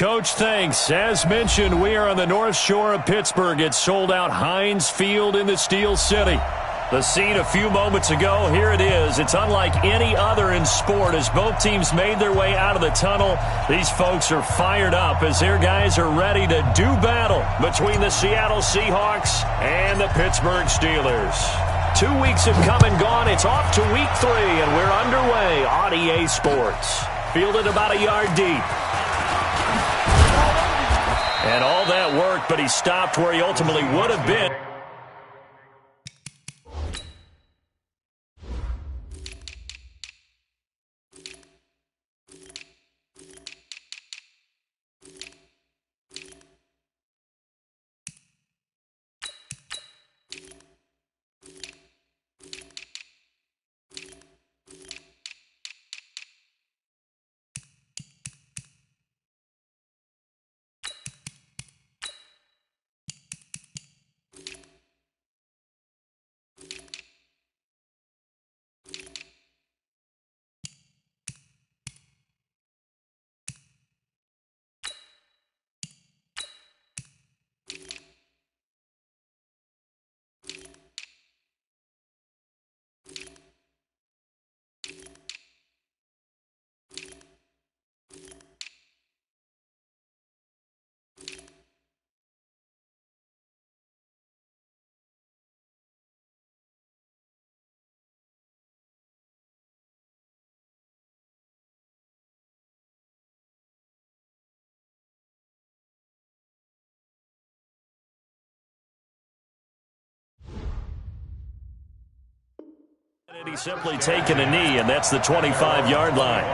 Coach, thanks. As mentioned, we are on the North Shore of Pittsburgh. It's sold out Heinz Field in the Steel City. The scene a few moments ago, here it is. It's unlike any other in sport as both teams made their way out of the tunnel. These folks are fired up as their guys are ready to do battle between the Seattle Seahawks and the Pittsburgh Steelers. 2 weeks have come and gone. It's off to week 3, and we're underway on EA Sports. Fielded about a yard deep. And all that work, but he stopped where he ultimately would have been. And he's simply taken a knee, and that's the 25-yard line.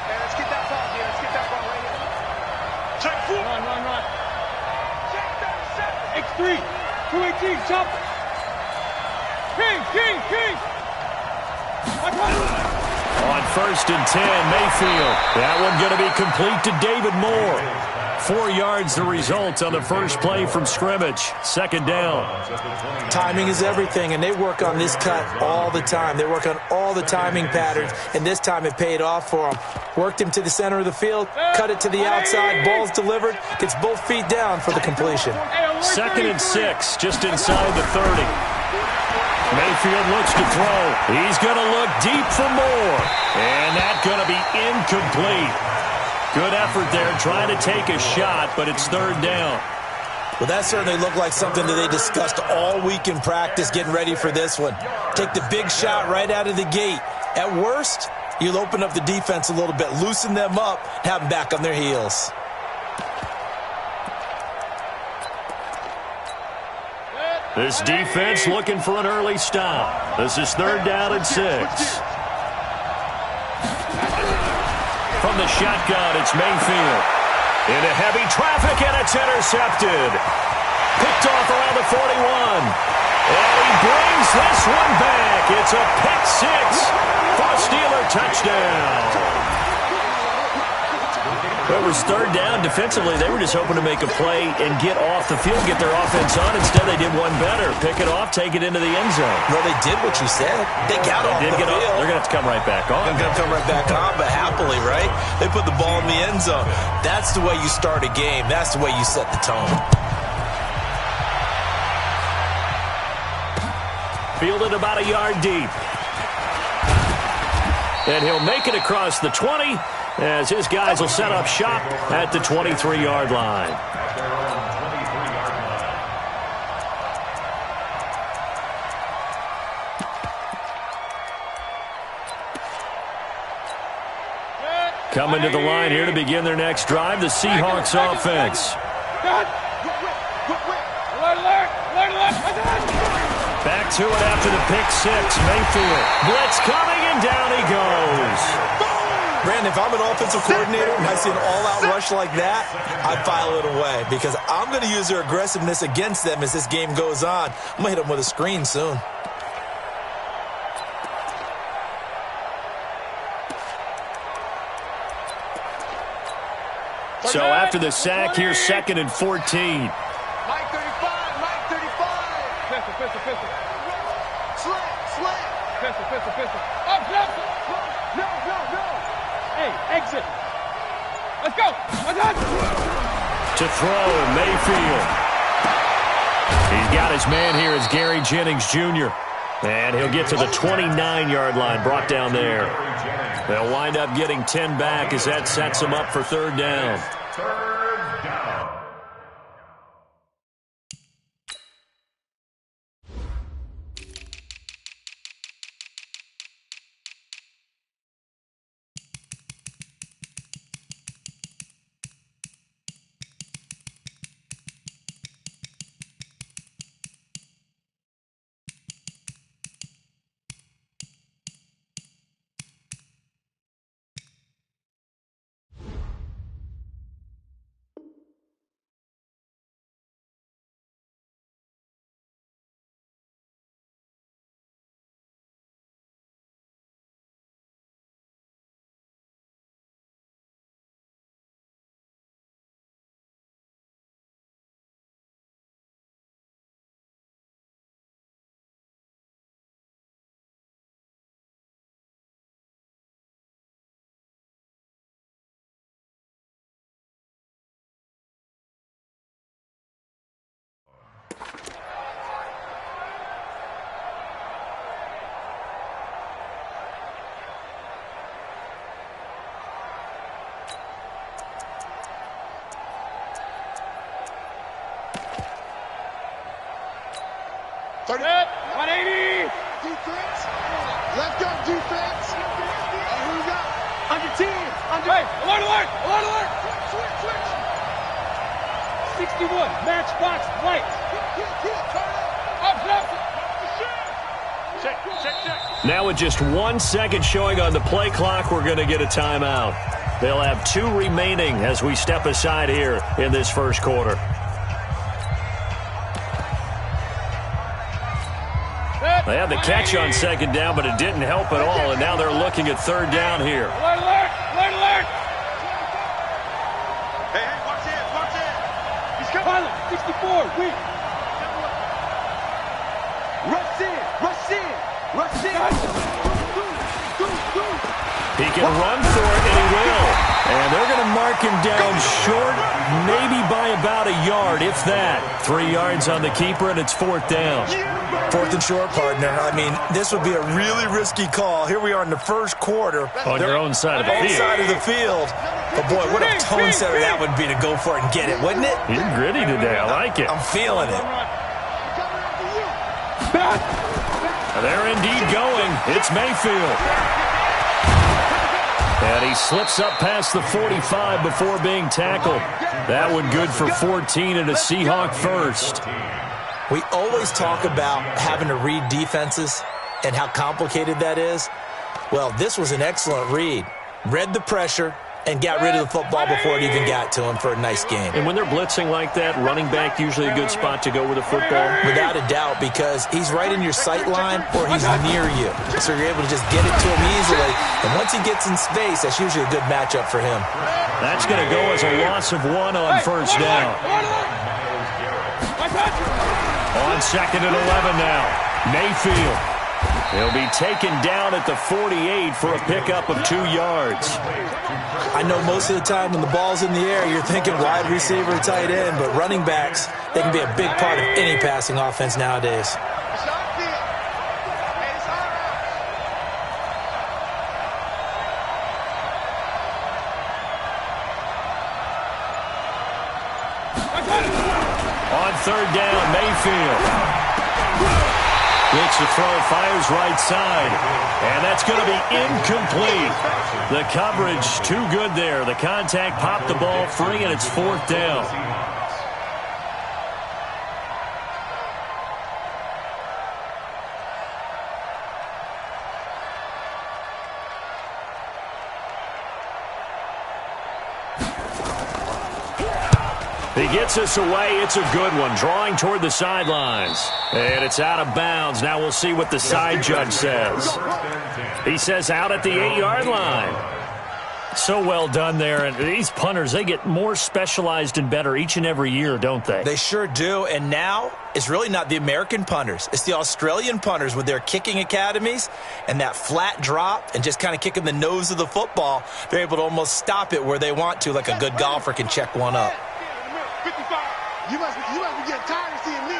Let's get that ball here. Let's get that ball right here. Check foot. Run. X3. 218. Chop. King. On 1st and 10, Mayfield. That one going to be complete to David Moore. 4 yards the result on the first play from scrimmage. 2nd down. Timing is everything, and they work on this cut all the time. They work on all the timing patterns, and this time it paid off for them. Worked him to the center of the field, cut it to the outside, ball's delivered, gets both feet down for the completion. 2nd and 6, just inside the 30. Mayfield looks to throw. He's going to look deep for more. And that's going to be incomplete. Good effort there trying to take a shot, but it's 3rd down. Well, that certainly looked like something that they discussed all week in practice getting ready for this one. Take the big shot right out of the gate. At worst, you'll open up the defense a little bit, loosen them up, have them back on their heels. This defense looking for an early stop. This is 3rd down and 6. From the shotgun, it's Mayfield. Into heavy traffic, and it's intercepted. Picked off around the 41. And he brings this one back. It's a pick 6 for a Steeler touchdown. It was 3rd down. Defensively, they were just hoping to make a play and get off the field, get their offense on. Instead, they did one better. Pick it off, take it into the end zone. Well, they did what you said. They got off the field. They're going to have to come right back on. They're going to come right back on, but happily, right? They put the ball in the end zone. That's the way you start a game. That's the way you set the tone. Fielded about a yard deep. And he'll make it across the 20 as his guys will set up shop at the 23-yard line. Coming to the line here to begin their next drive, the Seahawks offense. Back to it after the pick 6. Mayfield. Blitz coming, and down he goes. Brandon, if I'm an offensive coordinator and I see an all-out rush like that, I file it away because I'm going to use their aggressiveness against them as this game goes on. I'm going to hit them with a screen soon. So after the sack, here's 2nd and 14. Mike 35, Exit. Let's go. To throw, Mayfield. He's got his man here as Gary Jennings Jr. And he'll get to the 29-yard line, brought down there. They'll wind up getting 10 back as that sets them up for third down. Set, 180. Defense. Left guard defense. Who we got? Under 10. Hey, alert. Switch. 61. Matchbox lights. Up. Check. Now with just 1 second showing on the play clock, we're going to get a timeout. They'll have 2 remaining as we step aside here in this first quarter. They had the catch on second down, but it didn't help at all, and now they're looking at third down here. Alert. Hey, watch in. He's coming. 64, weak. Rush in. He can run for it, and he will. And they're going to mark him down short, maybe by about a yard, if that. 3 yards on the keeper, and it's fourth down. Fourth and short, partner. I mean, this would be a really risky call. Here we are in the first quarter. On your own side of the field. Side of the field. But, boy, what a tone setter that would be to go for it and get it, wouldn't it? You're gritty today. I like it. I'm feeling it. They're indeed going. It's Mayfield. And he slips up past the 45 before being tackled. That one good for 14 and a Seahawk first. We always talk about having to read defenses and how complicated that is. Well, this was an excellent read. Read the pressure and got rid of the football before it even got to him for a nice game. And when they're blitzing like that, running back usually a good spot to go with the football? Without a doubt, because he's right in your sight line or he's near you. So you're able to just get it to him easily. And once he gets in space, that's usually a good matchup for him. That's going to go as a loss of 1 on first down. On second and 11 now. Mayfield. He'll be taken down at the 48 for a pickup of 2 yards. I know most of the time when the ball's in the air, you're thinking wide receiver, tight end, but running backs, they can be a big part of any passing offense nowadays. On third down, Mayfield. Looks to throw, fires right side. And that's going to be incomplete. The coverage too good there. The contact popped the ball free, and it's fourth down. He gets us away. It's a good one. Drawing toward the sidelines. And it's out of bounds. Now we'll see what the side judge says. He says out at the 8-yard line. So well done there. And these punters, they get more specialized and better each and every year, don't they? They sure do. And now it's really not the American punters. It's the Australian punters with their kicking academies and that flat drop and just kind of kicking the nose of the football. They're able to almost stop it where they want to, like a good golfer can check one up. 55. You must be getting tired of seeing me.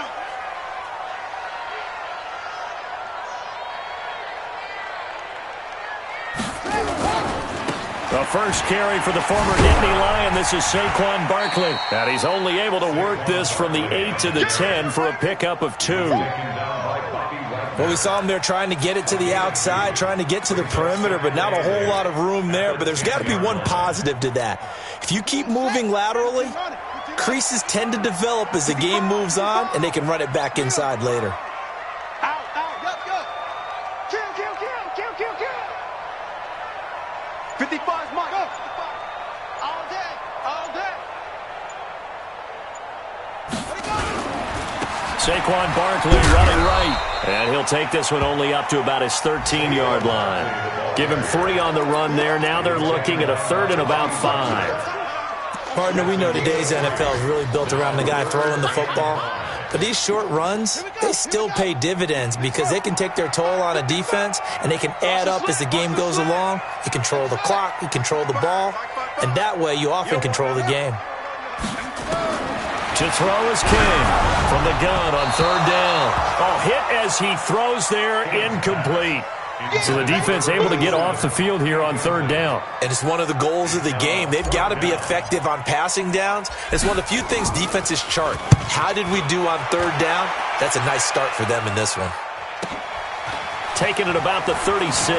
The first carry for the former Nittany Lion. This is Saquon Barkley. And he's only able to work this from the 8 to the 10 for a pickup of 2. Well, we saw him there trying to get it to the outside, trying to get to the perimeter, but not a whole lot of room there. But there's got to be one positive to that. If you keep moving laterally, creases tend to develop as the game moves on, and they can run it back inside later. Let's go. Kill. 55's mine. Go. All day. Saquon Barkley running right. And he'll take this one only up to about his 13-yard line. Give him 3 on the run there. Now they're looking at a 3rd and about 5. Partner, we know today's NFL is really built around the guy throwing the football. But these short runs, they still pay dividends because they can take their toll on a defense and they can add up as the game goes along. You control the clock, you control the ball, and that way you often control the game. To throw is King from the gun on 3rd down. Oh, hit as he throws there, incomplete. So the defense able to get off the field here on 3rd down. And it's one of the goals of the game. They've got to be effective on passing downs. It's one of the few things defenses chart. How did we do on 3rd down? That's a nice start for them in this one. Taking it about the 36.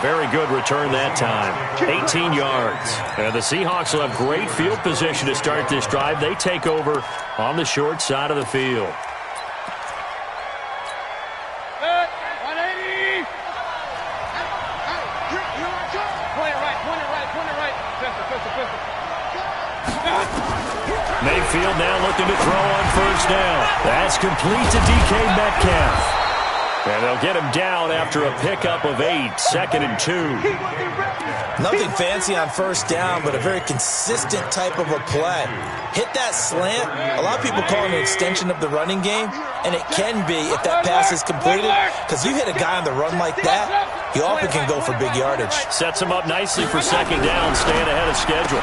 Very good return that time. 18 yards. And the Seahawks will have great field position to start this drive. They take over on the short side of the field. 180. Mayfield now looking to throw on 1st down. That's complete to DK Metcalf. And they'll get him down after a pickup of 8, 2nd and 2. Nothing fancy on 1st down, but a very consistent type of a play. Hit that slant. A lot of people call it an extension of the running game, and it can be if that pass is completed, because you hit a guy on the run like that, you often can go for big yardage. Sets him up nicely for 2nd down, staying ahead of schedule.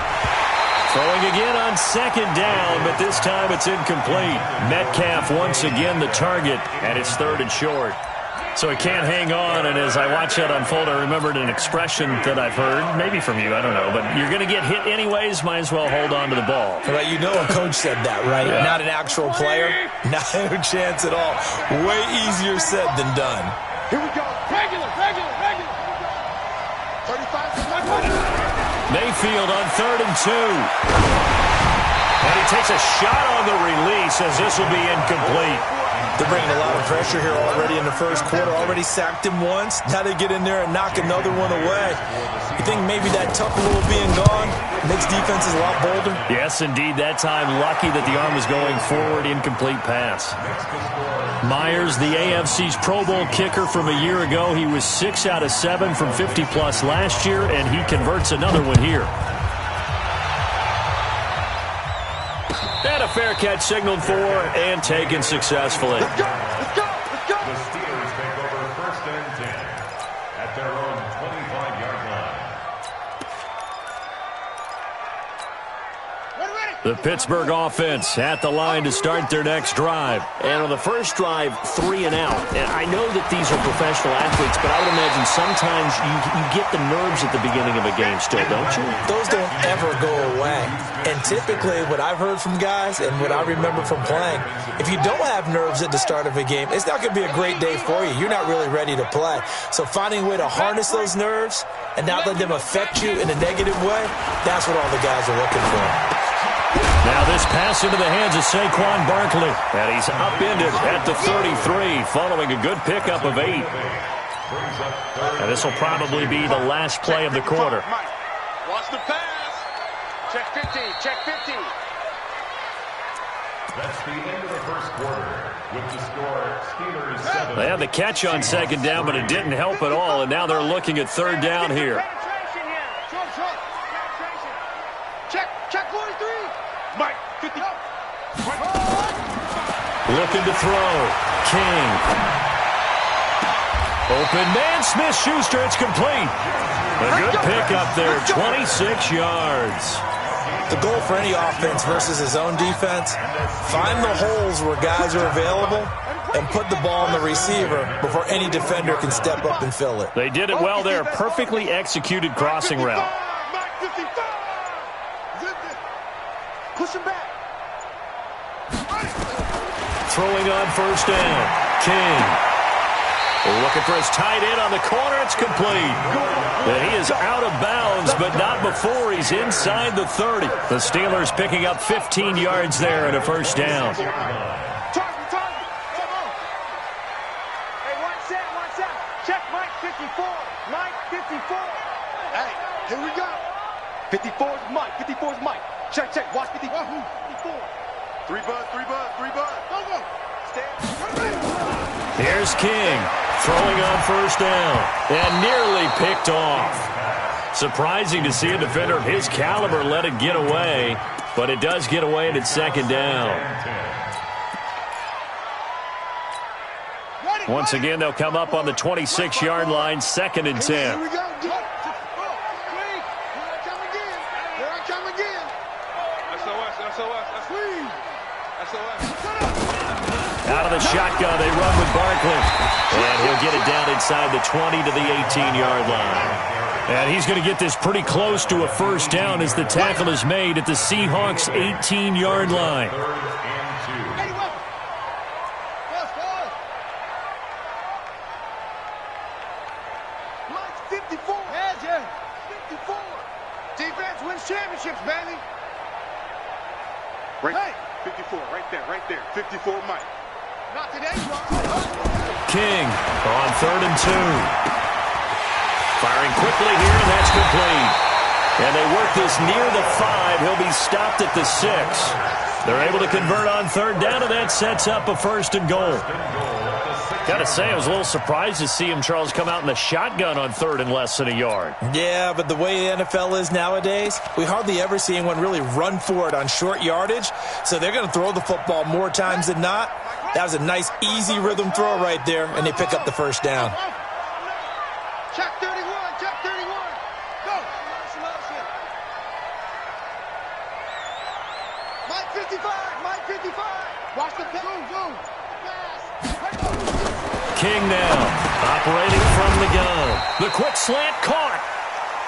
Throwing again on 2nd down, but this time it's incomplete. Metcalf once again the target, and it's 3rd and short. So he can't hang on, and as I watch that unfold, I remembered an expression that I've heard, maybe from you, I don't know, but you're going to get hit anyways, might as well hold on to the ball. Well, you know a coach said that, right? Yeah. Not an actual player. Not a chance at all. Way easier said than done. Here we go. Regular. 35. Mayfield on 3rd and 2. And he takes a shot on the release as this will be incomplete. They're bringing a lot of pressure here already in the 1st quarter. Already sacked him once. Now they get in there and knock another one away. You think maybe that tough little being gone makes defenses a lot bolder? Yes, indeed. That time, lucky that the arm was going forward. Incomplete pass. Myers, the AFC's Pro Bowl kicker from a year ago. He was 6 out of 7 from 50-plus last year, and he converts another one here. And a fair catch signaled for and taken successfully. Let's go. The Steelers take over 1st and 10 at their own 25-yard line. The Pittsburgh offense at the line to start their next drive. And on the first drive, 3 and out. And I know that these are professional athletes, but I would imagine sometimes you get the nerves at the beginning of a game still, don't you? Those don't ever go away. And typically what I've heard from guys and what I remember from playing, if you don't have nerves at the start of a game, it's not going to be a great day for you. You're not really ready to play. So finding a way to harness those nerves and not let them affect you in a negative way, that's what all the guys are looking for. Now this pass into the hands of Saquon Barkley. And he's upended at the 33 following a good pickup of 8. And this will probably be the last play of the quarter. Watch the pass. Check 50. That's the end of the first quarter. With the score, Steelers 7. They had the catch on second down, but it didn't help at all, and now they're looking at third down here. Check 43. Mike, 50. Looking to throw. King. Open man, Smith-Schuster. It's complete. A good pickup there, 26 yards. The goal for any offense versus his own defense, find the holes where guys are available and put the ball in the receiver before any defender can step up and fill it. They did it well there. Perfectly executed crossing route. Mike 55. Push him back. Throwing on first down. King. Looking for his tight end on the corner. It's complete. And he is out of bounds, but not before he's inside the 30. The Steelers picking up 15 yards there and a first down. Target. Come on. Hey, watch out. Check Mike 54. Mike 54. Hey, here we go. 54 is Mike. 54 is Mike. Check. Watch 54. 54. Three bud. Go. Stand. Here's King throwing on first down and nearly picked off. Surprising to see a defender of his caliber let it get away, but it does get away and it's second down. Once again, they'll come up on the 26-yard line, 2nd and 10. Here we go. Here I come again. SOS. Out of the shotgun, they run with Barkley. And he'll get it down inside the 20 to the 18-yard line. And he's going to get this pretty close to a first down as the tackle is made at the Seahawks' 18-yard line. Mike's 54. Yeah. 54. Defense wins championships, baby. Right. 54, right there. 54 Mike. Not today, bro. King on 3rd and 2. Firing quickly here, and that's complete. And they work this near the 5. He'll be stopped at the 6. They're able to convert on 3rd down, and that sets up a 1st and goal. Gotta say, I was a little surprised to see him, Charles, come out in the shotgun on 3rd and less than a yard. Yeah, but the way the NFL is nowadays, we hardly ever see anyone really run for it on short yardage. So they're going to throw the football more times than not. That was a nice, easy rhythm throw right there, and they pick up the first down. Check 31. Go. Mike 55. Watch the go. King now, operating from the gun. The quick slant caught.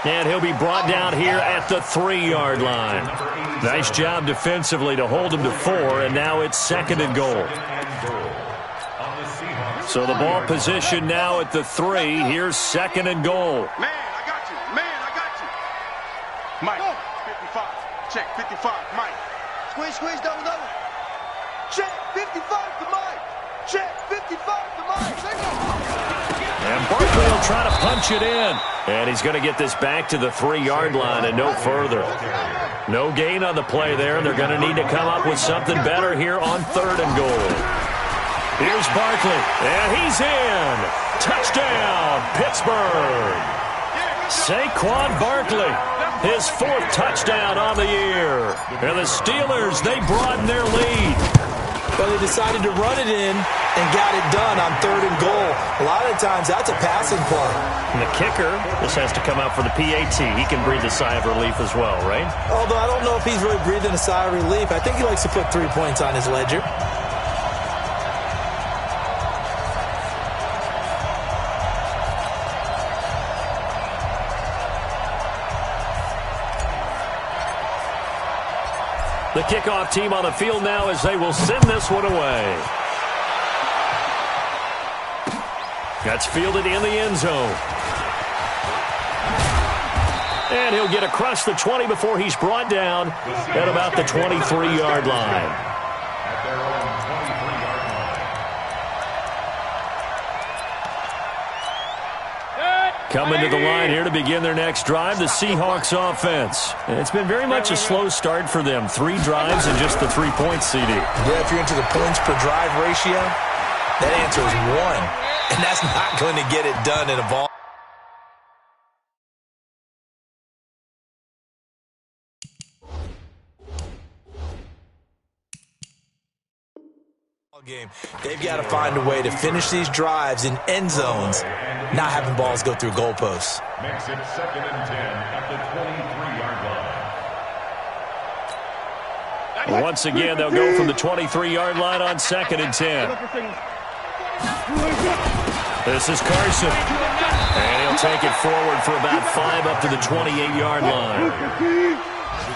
And he'll be brought down here at the 3-yard line. Nice job defensively to hold him to 4, and now it's 2nd and goal. So the ball position now at the 3. Here's 2nd and goal. Man, I got you. Mike, 55. Check, 55, Mike. Squeeze, double. Check 55 to Mike. Check 55 to Mike. And Barkley will try to punch it in. And he's going to get this back to the 3-yard line and no further. No gain on the play there, and they're going to need to come up with something better here on 3rd and goal. Here's Barkley, and he's in. Touchdown, Pittsburgh. Saquon Barkley, his 4th touchdown on the year. And the Steelers, they broaden their lead. But they decided to run it in and got it done on 3rd and goal. A lot of times, that's a passing play. And the kicker, this has to come out for the PAT. He can breathe a sigh of relief as well, right? Although I don't know if he's really breathing a sigh of relief. I think he likes to put 3 points on his ledger. The kickoff team on the field now as they will send this one away. That's fielded in the end zone. And he'll get across the 20 before he's brought down at about the 23-yard line. At their own 23-yard line. Coming to the line here to begin their next drive, the Seahawks offense. It's been very much a slow start for them. 3 drives and just the 3 points, CD. Yeah, if you're into the points per drive ratio, that answer is 1. And that's not going to get it done in a ball game. They've got to find a way to finish these drives in end zones, not having balls go through goalposts. Makes it 2nd and 10 at the 23-yard line. Once again, they'll go from the 23-yard line on 2nd and 10. This is Carson. And he'll take it forward for about 5 up to the 28-yard line.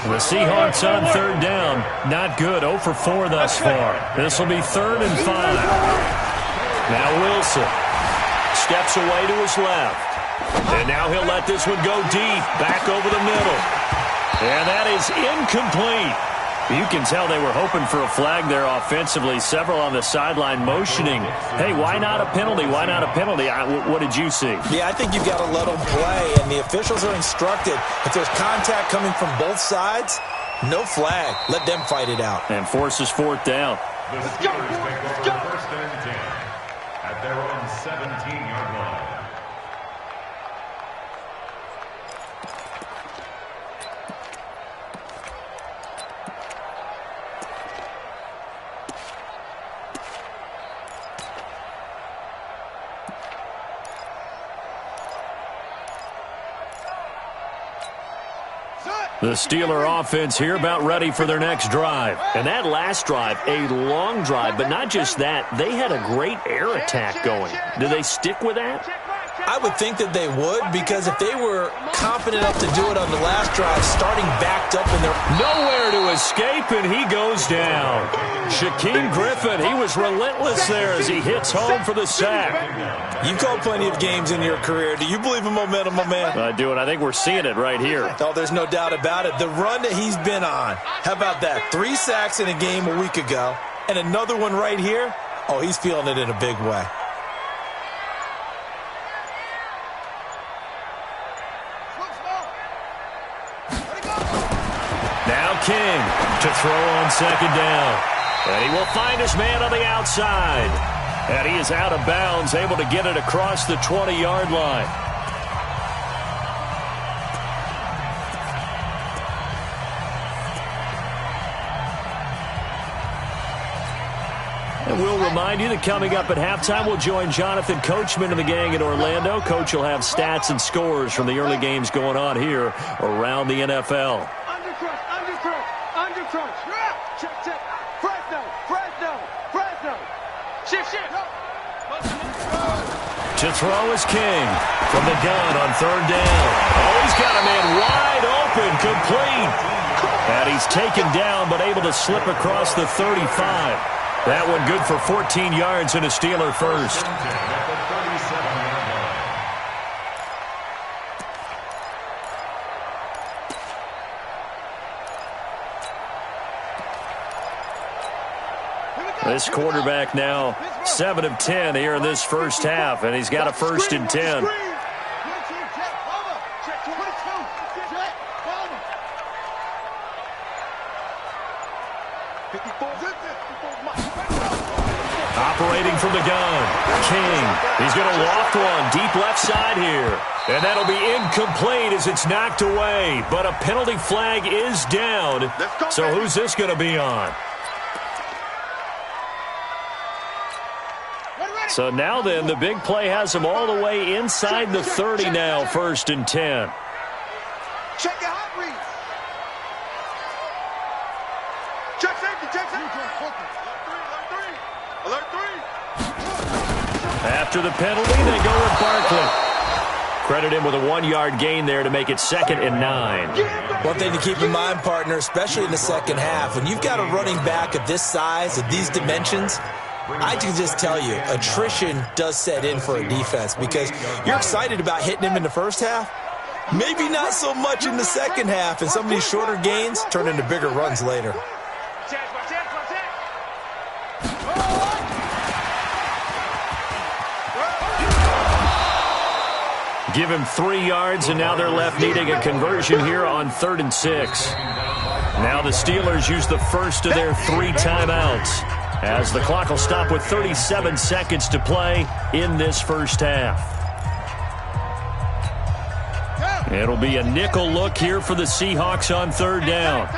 The Seahawks on 3rd down. Not good. 0 for 4 thus far. This will be 3rd and 5. Now Wilson steps away to his left. And now he'll let this one go deep. Back over the middle. And that is incomplete. You can tell they were hoping for a flag there offensively. Several on the sideline motioning. Hey, why not a penalty? Why not a penalty? What did you see? Yeah, I think you've got to let them play, and the officials are instructed. If there's contact coming from both sides, no flag. Let them fight it out. And forces 4th down. The Steelers take over 1st and 10 at their own 17-yard line. The Steeler offense here about ready for their next drive. And that last drive, a long drive, but not just that. They had a great air attack going. Do they stick with that? I would think that they would, because if they were confident enough to do it on the last drive, starting backed up in their... Nowhere to escape, and he goes down. Shaquem Griffin, he was relentless there as he hits home for the sack. You've called plenty of games in your career. Do you believe in momentum, my man? I do, and I think we're seeing it right here. Oh, there's no doubt about it. The run that he's been on, how about that? 3 sacks in a game a week ago, and another one right here. Oh, he's feeling it in a big way. Now King to throw on 2nd down. And he will find his man on the outside. And he is out of bounds, able to get it across the 20-yard line. And we'll remind you that coming up at halftime, we'll join Jonathan Coachman and the gang in Orlando. Coach will have stats and scores from the early games going on here around the NFL. Undercrunch. Check. Fresno. Shift. To throw is King from the gun on 3rd down. Oh, he's got a man wide open, complete. And he's taken down, but able to slip across the 35. That one good for 14 yards and a Steeler first. This quarterback now 7 of 10 here in this first half, and he's got a 1st and 10. Operating from the gun, King. He's going to loft one deep left side here. And that'll be incomplete as it's knocked away. But a penalty flag is down. So who's this going to be on? So now then, the big play has him all the way inside the 30 now, 1st and 10. Check your hot read. Check safety. Alert 3. After the penalty, they go with Barkley. Credit him with a 1-yard gain there to make it 2nd and 9. One thing to keep in mind, partner, especially in the second half, when you've got a running back of this size, of these dimensions, I can just tell you, attrition does set in for a defense because you're excited about hitting him in the first half. Maybe not so much in the second half, and some of these shorter gains turn into bigger runs later. give him 3 yards, and now they're left needing a conversion here on 3rd and 6. Now the Steelers use the first of their 3 timeouts, as the clock will stop with 37 seconds to play in this first half. It'll be a nickel look here for the Seahawks on 3rd down.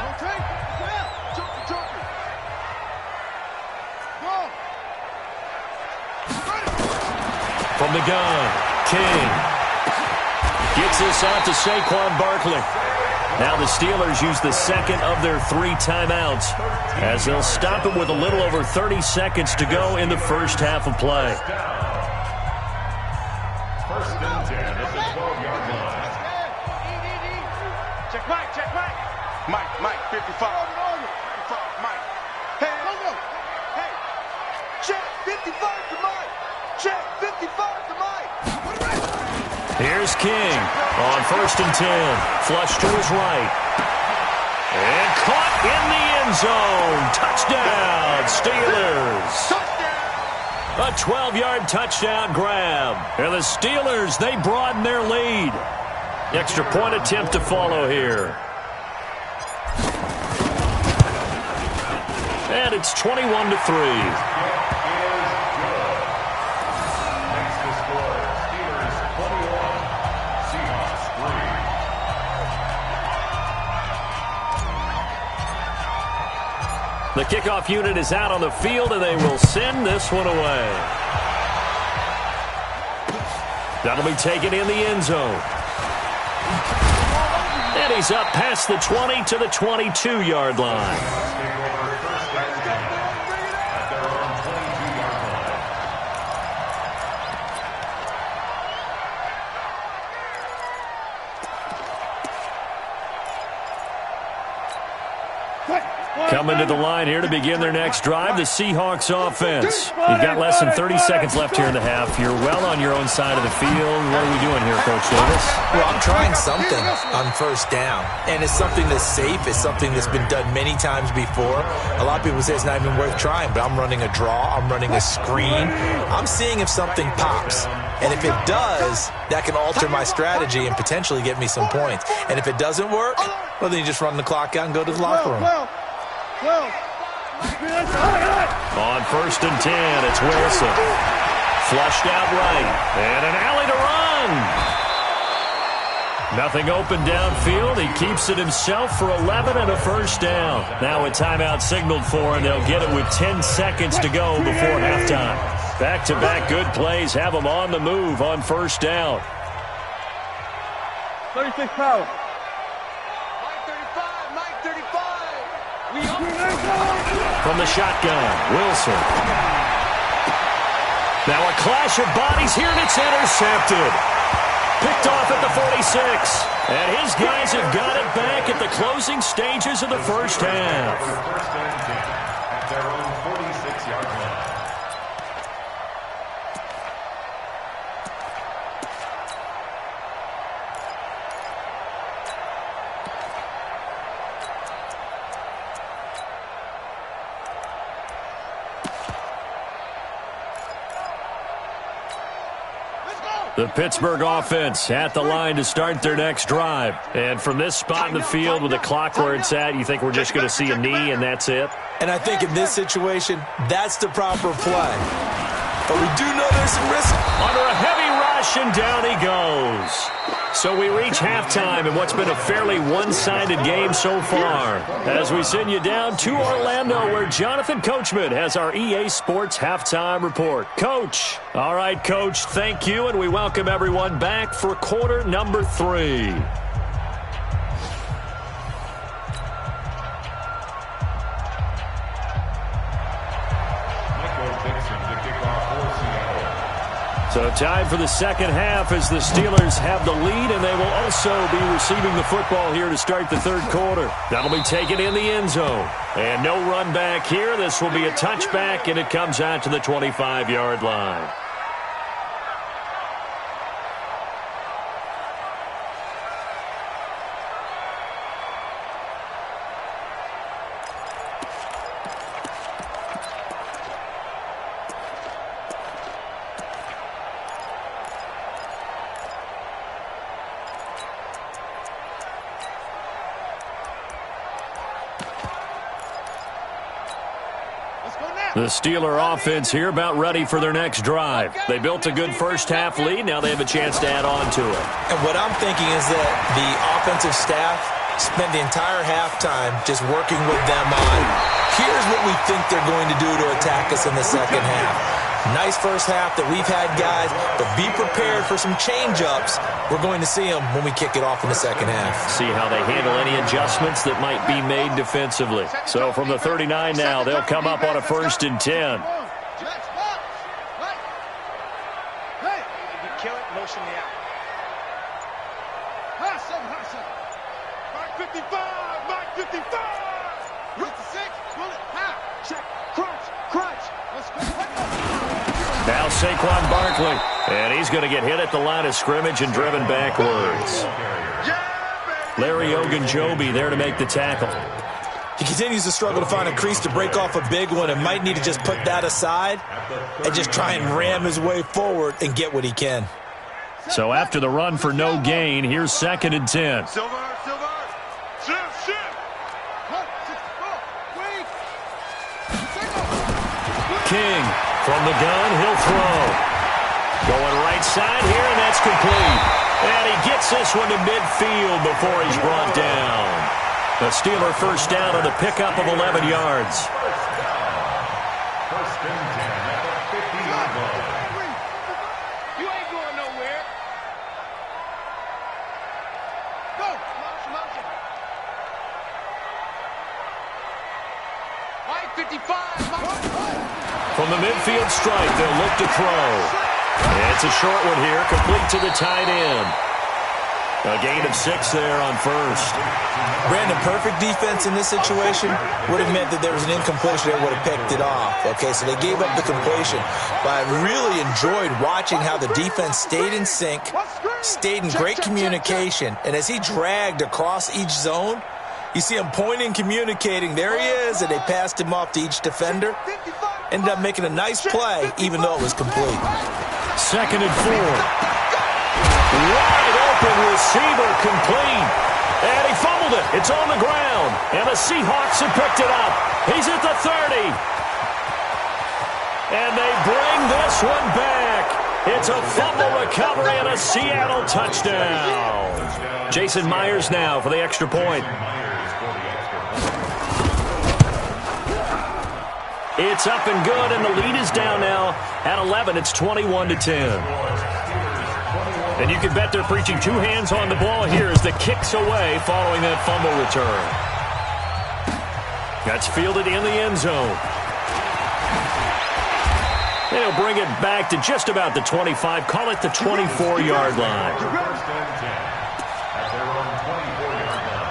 From the gun, King gets this out to Saquon Barkley. Now the Steelers use the second of their 3 timeouts, as they'll stop it with a little over 30 seconds to go in the first half of play. 1st and 10 at the 12-yard line. Check Mike, check Mike. Mike, 55. Mike. Hey, hey. Check 55 to Mike. Check 55 to Mike. Here's King on 1st and 10. Flush to his right. And caught in the end zone. Touchdown, Steelers. A 12-yard touchdown grab. And the Steelers, they broaden their lead. Extra point attempt to follow here. And it's 21-3. The kickoff unit is out on the field, and they will send this one away. That'll be taken in the end zone. And he's up past the 20 to the 22-yard line. Coming to the line here to begin their next drive, the Seahawks offense. You've got less than 30 seconds left here in the half. You're well on your own side of the field. What are we doing here, Coach Davis? Well, I'm trying something on 1st down, and it's something that's safe. It's something that's been done many times before. A lot of people say it's not even worth trying, but I'm running a draw. I'm running a screen. I'm seeing if something pops. And if it does, that can alter my strategy and potentially get me some points. And if it doesn't work, well, then you just run the clock out and go to the locker room. On 1st and 10, it's Wilson. Flushed out right. And an alley to run. Nothing open downfield. He keeps it himself for 11 and a first down. Now a timeout signaled for, and they'll get it with 10 seconds to go before halftime. Back-to-back good plays have them on the move on 1st down. 36 power. From the shotgun, Wilson. Now a clash of bodies here, and it's intercepted. Picked off at the 46. And his guys have got it back at the closing stages of the first half. 1st and 10 at their own 46-yard line. The Pittsburgh offense at the line to start their next drive. And from this spot in the field with the clock where it's at, you think we're just going to see a knee and that's it? And I think in this situation, that's the proper play. But we do know there's some risk. Under a heavy rush, and down he goes. So we reach halftime in what's been a fairly one-sided game so far, as we send you down to Orlando, where Jonathan Coachman has our EA Sports halftime report. Coach. All right, Coach, thank you, and we welcome everyone back for quarter number 3. So time for the second half as the Steelers have the lead, and they will also be receiving the football here to start the third quarter. That'll be taken in the end zone. And no run back here. This will be a touchback, and it comes out to the 25-yard line. The Steeler offense here about ready for their next drive. They built a good first-half lead. Now they have a chance to add on to it. And what I'm thinking is that the offensive staff spent the entire halftime just working with them on, here's what we think they're going to do to attack us in the second half. Nice first half that we've had, guys, but be prepared for some change-ups. We're going to see them when we kick it off in the second half. See how they handle any adjustments that might be made defensively. So from the 39 now, they'll come up on a 1st and 10. Kill it, motion me out. Mark 55, Mark 55. 56, bullet, half, check, crunch. Let's go. Now Saquon Barkley, and he's going to get hit at the line of scrimmage and driven backwards. Larry Ogunjobi there to make the tackle. He continues to struggle to find a crease to break off a big one and might need to just put that aside and just try and ram his way forward and get what he can. So after the run for no gain, here's 2nd and 10. Silver. Shift. King from the gun, he'll throw. Going right side here, and that's complete. And he gets this one to midfield before he's brought down. The Steeler first down on the pickup of 11 yards. First and 10 at the 50-yard line. You ain't going nowhere. Go. Motion. White 55. From the midfield stripe, they'll look to throw. It's a short one here, complete to the tight end. A gain of 6 there on first. Brandon, perfect defense in this situation would have meant that there was an incompletion that would have picked it off. Okay, so they gave up the completion. But I really enjoyed watching how the defense stayed in sync, stayed in great communication, and as he dragged across each zone, you see him pointing, communicating. There he is, and they passed him off to each defender. Ended up making a nice play, even though it was complete. 2nd and 4. Wide open receiver, complete. And he fumbled it. It's on the ground. And the Seahawks have picked it up. He's at the 30. And they bring this one back. It's a fumble recovery and a Seattle touchdown. Jason Myers now for the extra point. It's up and good, and the lead is down now at 11. It's 21-10. And you can bet they're preaching 2 hands on the ball here as the kick's away following that fumble return. That's fielded in the end zone. They'll bring it back to just about the 25. Call it the 24-yard line. First and 10 at their own 24-yard line.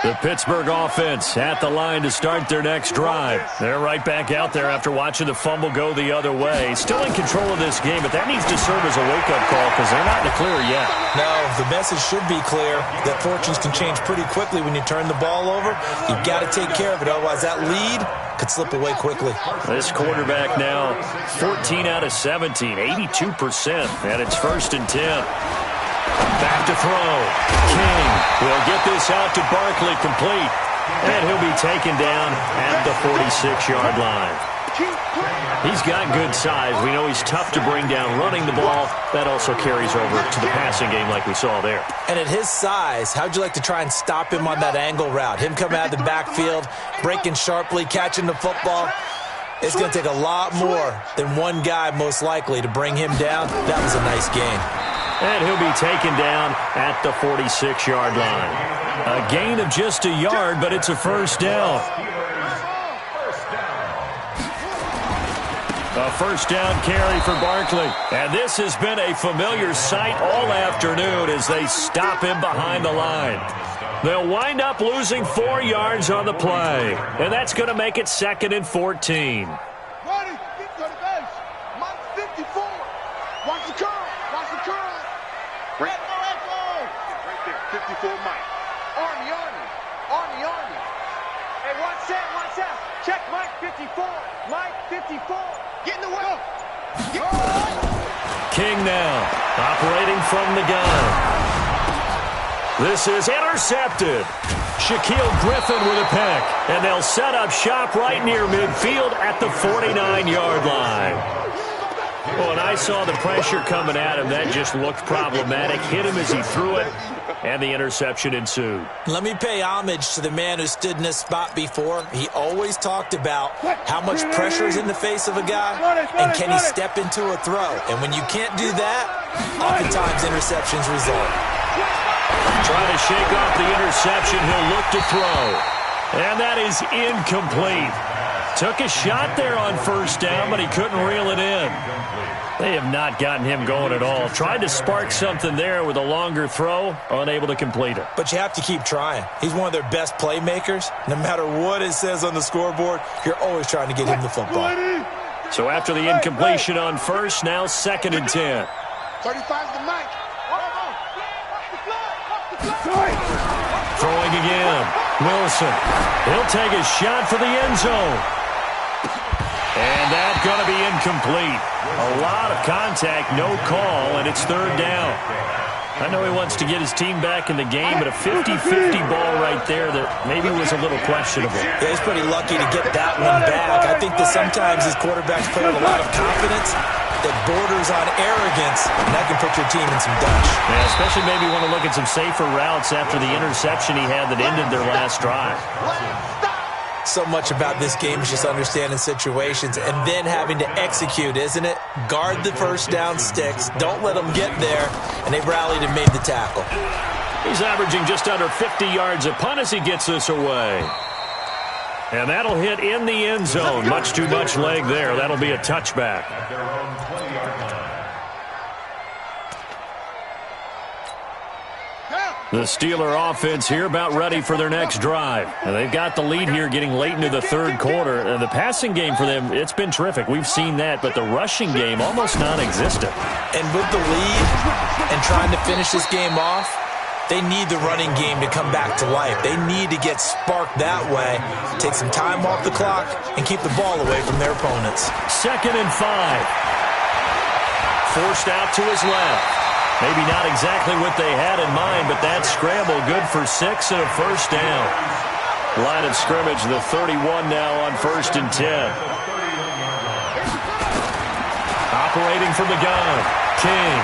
The Pittsburgh offense at the line to start their next drive. They're right back out there after watching the fumble go the other way. Still in control of this game, but that needs to serve as a wake-up call because they're not in the clear yet. No, the message should be clear that fortunes can change pretty quickly when you turn the ball over. You've got to take care of it, otherwise that lead could slip away quickly. This quarterback now 14 out of 17, 82%, and it's 1st and 10. Back to throw. King will get this out to Barkley, complete. And he'll be taken down at the 46-yard line. He's got good size. We know he's tough to bring down running the ball. That also carries over to the passing game like we saw there. And at his size, how'd you like to try and stop him on that angle route? Him coming out of the backfield, breaking sharply, catching the football. It's going to take a lot more than one guy, most likely, to bring him down. That was a nice game. And he'll be taken down at the 46-yard line. A gain of just a yard, but it's a first down. A first down carry for Barkley. And this has been a familiar sight all afternoon as they stop him behind the line. They'll wind up losing 4 yards on the play. And that's going to make it 2nd and 14. Ready, get to the base. Mike 54. Watch the curl. Right there, 54 Mike. Army. Hey, watch out. Check Mike 54. Mike 54. Get in the way. King now, operating from the gun. This is intercepted. Shaquille Griffin with a pick. And they'll set up shop right near midfield at the 49-yard line. Well, when I saw the pressure coming at him, that just looked problematic. Hit him as he threw it, and the interception ensued. Let me pay homage to the man who stood in this spot before. He always talked about how much pressure is in the face of a guy, and can he step into a throw. And when you can't do that, oftentimes interceptions result. Trying to shake off the interception, he'll look to throw. And that is incomplete. Took a shot there on first down, but he couldn't reel it in. They have not gotten him going at all. Tried to spark something there with a longer throw, unable to complete it. But you have to keep trying. He's one of their best playmakers. No matter what it says on the scoreboard, you're always trying to get him the football. So after the incompletion on first, now 2nd and 10. 35's the mic. Throwing again. Wilson. He'll take a shot for the end zone. And that's going to be incomplete. A lot of contact, no call, and it's 3rd down. I know he wants to get his team back in the game, but a 50-50 ball right there that maybe was a little questionable. Yeah, he's pretty lucky to get that one back. I think that sometimes his quarterbacks play with a lot of confidence that borders on arrogance, and that can put your team in some dutch. Yeah, especially maybe want to look at some safer routes after the interception he had that ended their last drive. So much about this game is just understanding situations and then having to execute, isn't it? Guard the first down sticks. Don't let them get there. And they've rallied and made the tackle. He's averaging just under 50 yards a punt as he gets this away. And that'll hit in the end zone. Much too much leg there. That'll be a touchback. The Steeler offense here about ready for their next drive. And they've got the lead here getting late into the 3rd quarter. And the passing game for them, it's been terrific. We've seen that. But the rushing game, almost non-existent. And with the lead and trying to finish this game off, they need the running game to come back to life. They need to get sparked that way, take some time off the clock, and keep the ball away from their opponents. 2nd and 5. Forced out to his left. Maybe not exactly what they had in mind, but that scramble good for 6 and a first down. Line of scrimmage, the 31 now on 1st and 10. Operating from the gun, King.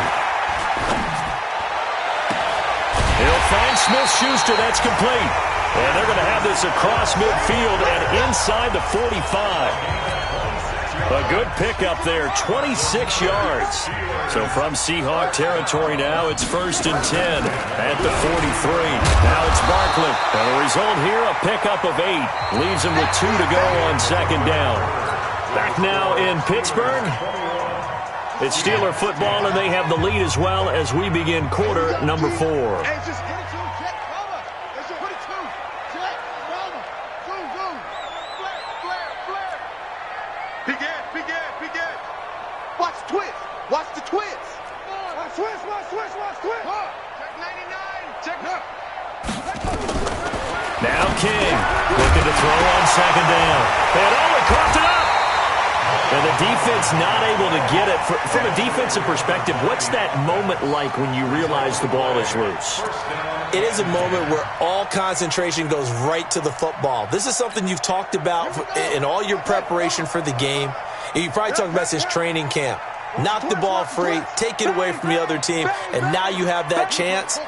He'll find Smith-Schuster. That's complete. And they're going to have this across midfield and inside the 45. A good pickup there, 26 yards. So from Seahawk territory now, it's 1st and 10 at the 43. Now it's Barkley. And the result here, a pickup of 8. Leaves him with 2 to go on 2nd down. Back now in Pittsburgh. It's Steeler football, and they have the lead as well as we begin quarter number 4. Watch the twist. Watch the twist. Watch twist. Watch twist. Watch twist. Check 99. Check. Now King looking to throw on 2nd down. And he coughed it up. And the defense not able to get it. From a defensive perspective, what's that moment like when you realize the ball is loose? It is a moment where all concentration goes right to the football. This is something you've talked about in all your preparation for the game. You probably talked about since training camp. Knock the ball free, take it away from the other team, and now you have that chance.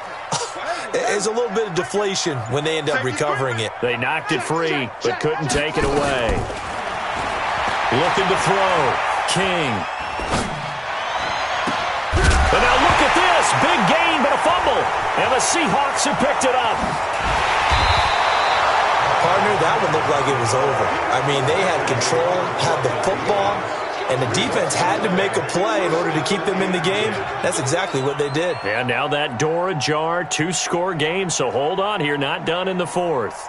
There's a little bit of deflation when they end up recovering it. They knocked it free, but couldn't take it away. Looking to throw. King. And now look at this. Big gain, but a fumble. And the Seahawks have picked it up. Partner, that one looked like it was over. I mean, they had control, had the football, and the defense had to make a play in order to keep them in the game. That's exactly what they did. And now that door ajar, 2-score game, so hold on here, not done in the 4th.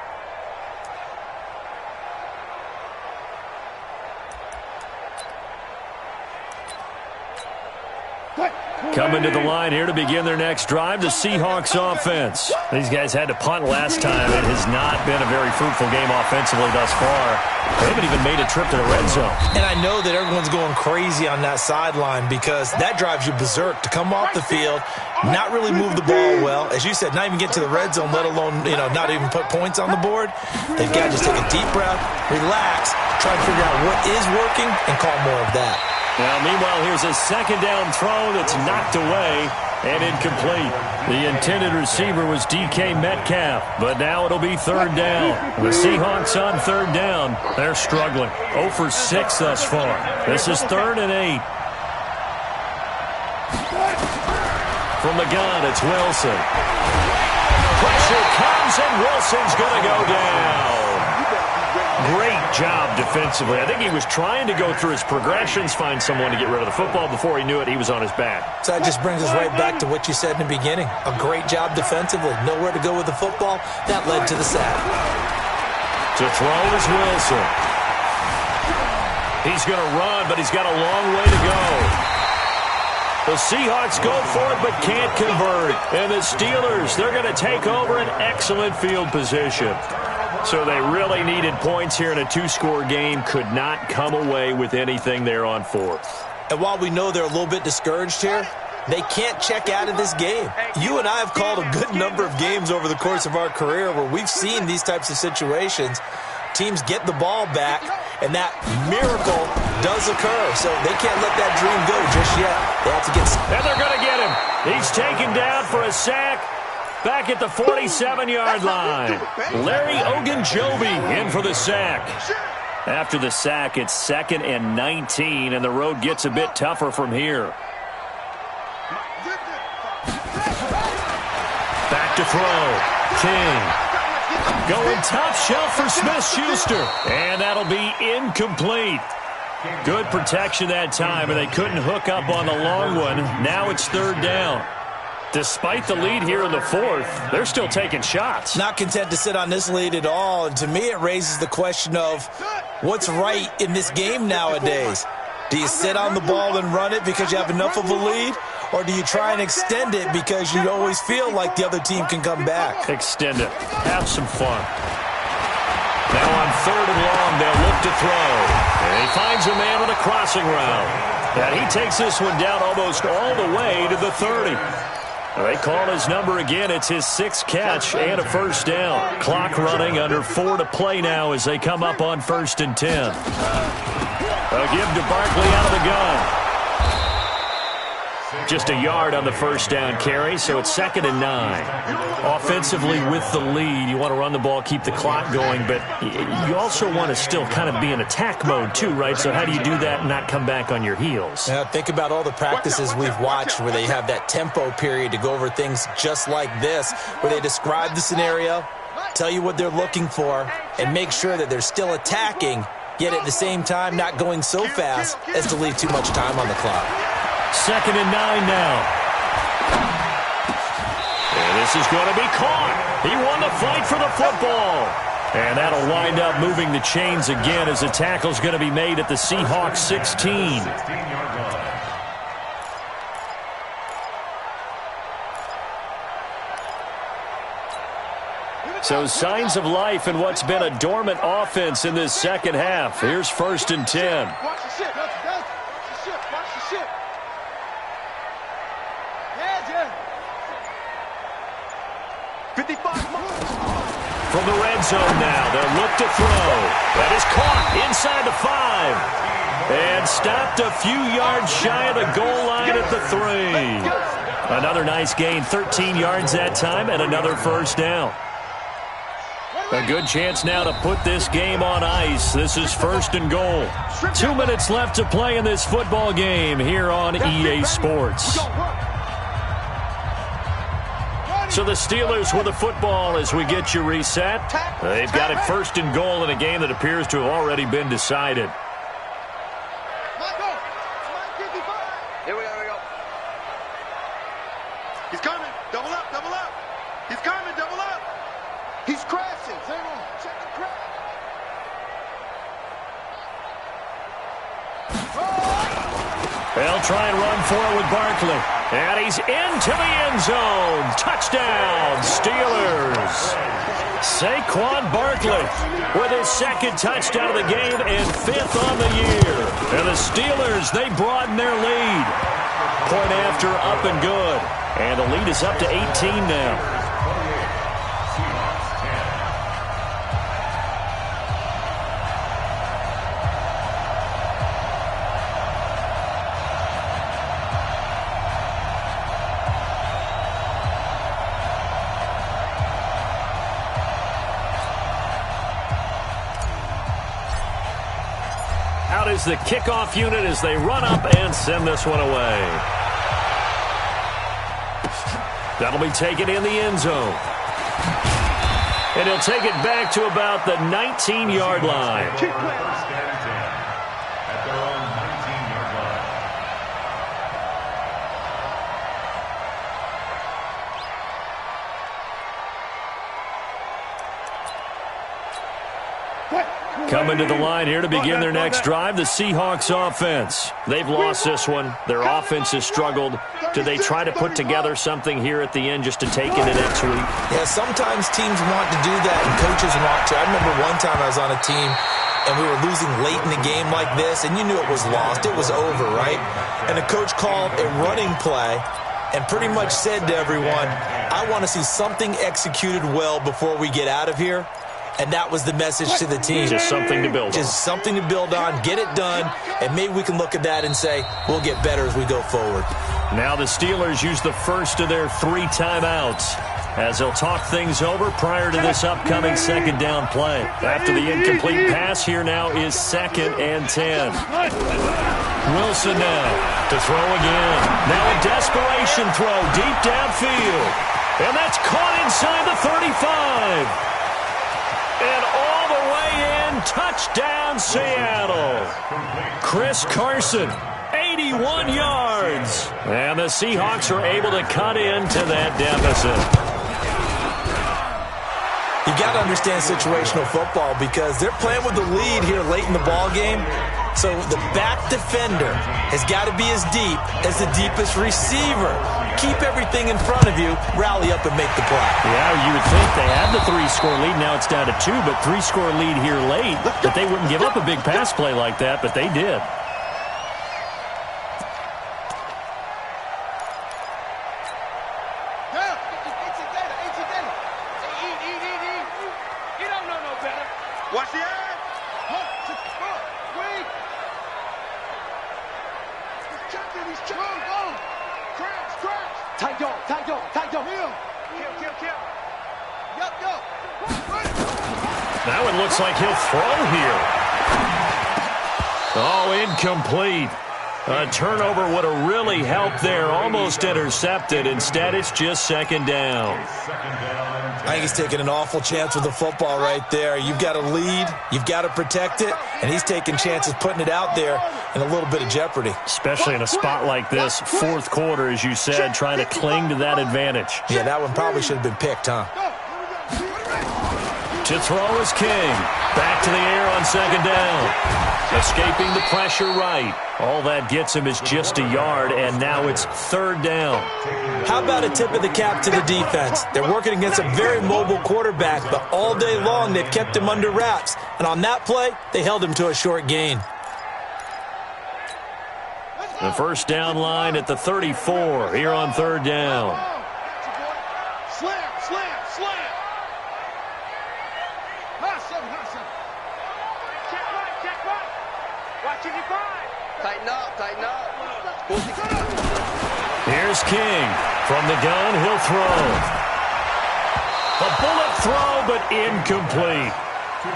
Coming to the line here to begin their next drive, the Seahawks offense. These guys had to punt last time. It has not been a very fruitful game offensively thus far. They haven't even made a trip to the red zone. And I know that everyone's going crazy on that sideline because that drives you berserk to come off the field, not really move the ball well. As you said, not even get to the red zone, let alone, not even put points on the board. They've got to just take a deep breath, relax, try to figure out what is working, and call more of that. Now, meanwhile, here's a second down throw that's knocked away and incomplete. The intended receiver was DK Metcalf, but now it'll be third down. The Seahawks on third down. They're struggling. 0 for 6 thus far. This is 3rd and 8. From the gun, it's Wilson. Pressure comes, and Wilson's going to go down. Great job defensively. I think he was trying to go through his progressions, find someone to get rid of the football. Before he knew it, he was on his back. So that just brings us right back to what you said in the beginning. A great job defensively. Nowhere to go with the football. That led to the sack. To throw is Wilson. He's going to run, but he's got a long way to go. The Seahawks go for it, but can't convert. And the Steelers, they're going to take over an excellent field position. So they really needed points here in a 2-score game. Could not come away with anything there on 4th. And while we know they're a little bit discouraged here, they can't check out of this game. You and I have called a good number of games over the course of our career where we've seen these types of situations. Teams get the ball back, and that miracle does occur. So they can't let that dream go just yet. They have to get... And they're going to get him. He's taken down for a sack. Back at the 47-yard line. Larry Ogunjobi in for the sack. After the sack, it's 2nd and 19, and the road gets a bit tougher from here. Back to throw. King. Going top shelf for Smith-Schuster. And that'll be incomplete. Good protection that time, and they couldn't hook up on the long one. Now it's 3rd down. Despite the lead here in the 4th, they're still taking shots. Not content to sit on this lead at all. And to me, it raises the question of what's right in this game nowadays. Do you sit on the ball and run it because you have enough of a lead? Or do you try and extend it because you always feel like the other team can come back? Extend it. Have some fun. Now on 3rd and long, they'll look to throw. And he finds a man on a crossing route. And he takes this one down almost all the way to the 30. They call his number again. It's his 6th catch and a 1st down. Clock running under 4 to play now as they come up on 1st and 10. A give to Barkley out of the gun. Just a yard on the 1st down carry, so it's 2nd and 9. Offensively with the lead, you want to run the ball, keep the clock going, but you also want to still kind of be in attack mode too, right? So how do you do that and not come back on your heels? Now, think about all the practices we've watched where they have that tempo period to go over things just like this, where they describe the scenario, tell you what they're looking for, and make sure that they're still attacking, yet at the same time not going so fast as to leave too much time on the clock. 2nd and 9 now. And this is going to be caught. He won the fight for the football. And that'll wind up moving the chains again as the tackle's going to be made at the Seahawks 16. So signs of life in what's been a dormant offense in this second half. Here's 1st and 10. Watch the shit. Watch the shit. Yeah. 55. From the red zone now, they'll look to throw. That is caught inside the 5. And stopped a few yards shy of the goal line at the 3. Another nice gain, 13 yards that time, and another 1st down. A good chance now to put this game on ice. This is 1st and goal. 2 minutes left to play in this football game here on EA Sports. So the Steelers with the football as we get you reset. They've got it 1st and goal in a game that appears to have already been decided. Here we go. He's coming. Double up. He's coming. Double up. He's crashing. Check the crash. They'll try and run for it with Barkley. And he's into the end zone. Touchdown, Steelers. Saquon Barkley with his second touchdown of the game and 5th on the year. And the Steelers, they broaden their lead. Point after, up and good. And the lead is up to 18 now. Out is the kickoff unit as they run up and send this one away. That'll be taken in the end zone. And he'll take it back to about the 19-yard line. First and 10 at their own 19-yard line. Coming to the line here to begin their next drive, the Seahawks offense. They've lost this one. Their offense has struggled. Do they try to put together something here at the end just to take into next week? Yeah, sometimes teams want to do that and coaches want to. I remember one time I was on a team and we were losing late in the game like this, and you knew it was lost. It was over, right? And the coach called a running play and pretty much said to everyone, I want to see something executed well before we get out of here. And that was the message to the team. Just something to build on. Just something to build on, get it done, and maybe we can look at that and say, we'll get better as we go forward. Now the Steelers use the first of their 3 timeouts as they'll talk things over prior to this upcoming second down play. After the incomplete pass, here now is 2nd and 10. Wilson now to throw again. Now a desperation throw deep downfield. And that's caught inside the 35. And all the way in, touchdown Seattle. Chris Carson, 81 yards. And the Seahawks are able to cut into that deficit. You got to understand situational football because they're playing with the lead here late in the ball game. So the back defender has got to be as deep as the deepest receiver. Keep everything in front of you, rally up and make the play. Yeah, you would think they had the 3-score lead. Now it's down to 2, but 3-score lead here late. That they wouldn't give up a big pass play like that, but they did. You don't know no better. Watch the eye. Wait. He's jumping. Crouch. Tight dog. Kill. Yup. Now it looks like he'll throw here. Oh, incomplete. A turnover would have really helped there. Almost intercepted. Instead, it's just 2nd down. I think he's taking an awful chance with the football right there. You've got to lead. You've got to protect it. And he's taking chances putting it out there in a little bit of jeopardy. Especially in a spot like this, 4th quarter, as you said, trying to cling to that advantage. Yeah, that one probably should have been picked, huh? To throw is King. Back to the air on 2nd down. Escaping the pressure right. All that gets him is just a yard, and now it's 3rd down. How about a tip of the cap to the defense? They're working against a very mobile quarterback, but all day long they've kept him under wraps. And on that play, they held him to a short gain. The first down line at the 34 here on 3rd down. Slam. Check right. Watching you find. Tighten up. Here's King. From the gun, he'll throw. A bullet throw, but incomplete.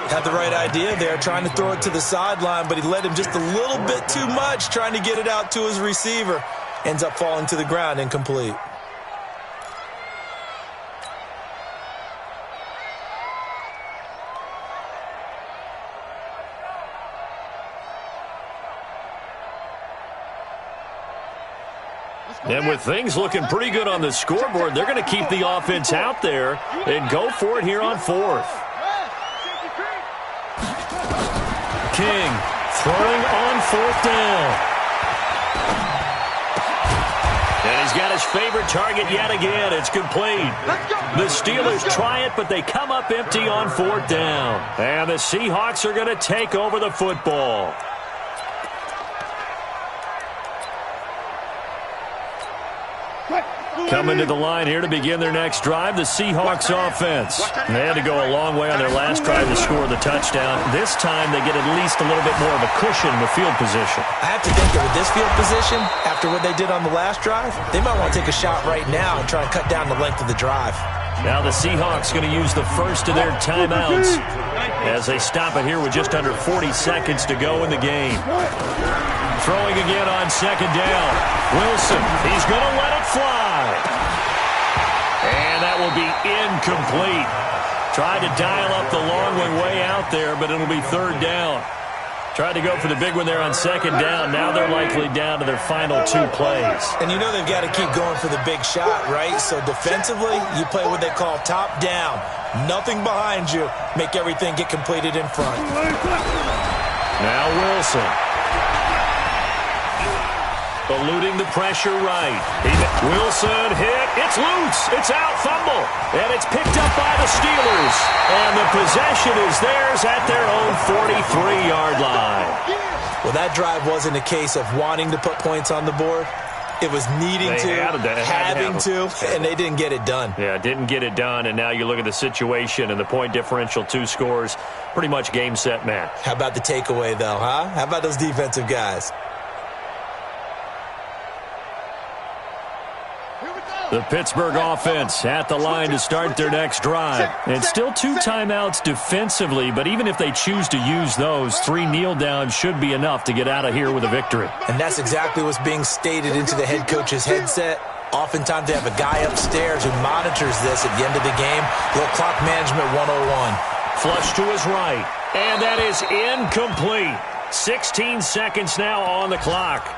Had the right idea there, trying to throw it to the sideline, but he led him just a little bit too much, trying to get it out to his receiver. Ends up falling to the ground, incomplete. And with things looking pretty good on the scoreboard, they're going to keep the offense out there and go for it here on 4th. King throwing on 4th down. And He's got his favorite target yet again. It's complete. The Steelers try it, but they come up empty on 4th down. And the Seahawks are going to take over the football. Coming to the line here to begin their next drive, the Seahawks offense. They had to go a long way on their last drive to score the touchdown. This time they get at least a little bit more of a cushion in the field position. I have to think that with this field position, after what they did on the last drive, they might want to take a shot right now and try and cut down the length of the drive. Now the Seahawks going to use the first of their timeouts as they stop it here with just under 40 seconds to go in the game. Throwing again on 2nd down. Wilson, he's going to let it fly. And that will be incomplete. Tried to dial up the long one way out there, but it'll be 3rd down. Tried to go for the big one there on 2nd down. Now they're likely down to their final 2 plays. And you know they've got to keep going for the big shot, right? So defensively, you play what they call top down. Nothing behind you. Make everything get completed in front. Now Wilson. Eluding the pressure right. Wilson hit. It's loose. It's out. Fumble. And it's picked up by the Steelers. And the possession is theirs at their own 43-yard line. Well, that drive wasn't a case of wanting to put points on the board. It was needing having to, and they didn't get it done. Yeah, didn't get it done, and now you look at the situation and the point differential, 2 scores, pretty much game, set, match. How about the takeaway, though, huh? How about those defensive guys? The Pittsburgh offense at the line to start their next drive. And still 2 timeouts defensively, but even if they choose to use those, 3 kneel downs should be enough to get out of here with a victory. And that's exactly what's being stated into the head coach's headset. Oftentimes they have a guy upstairs who monitors this at the end of the game. Little clock management 101. Flush to his right. And that is incomplete. 16 seconds now on the clock.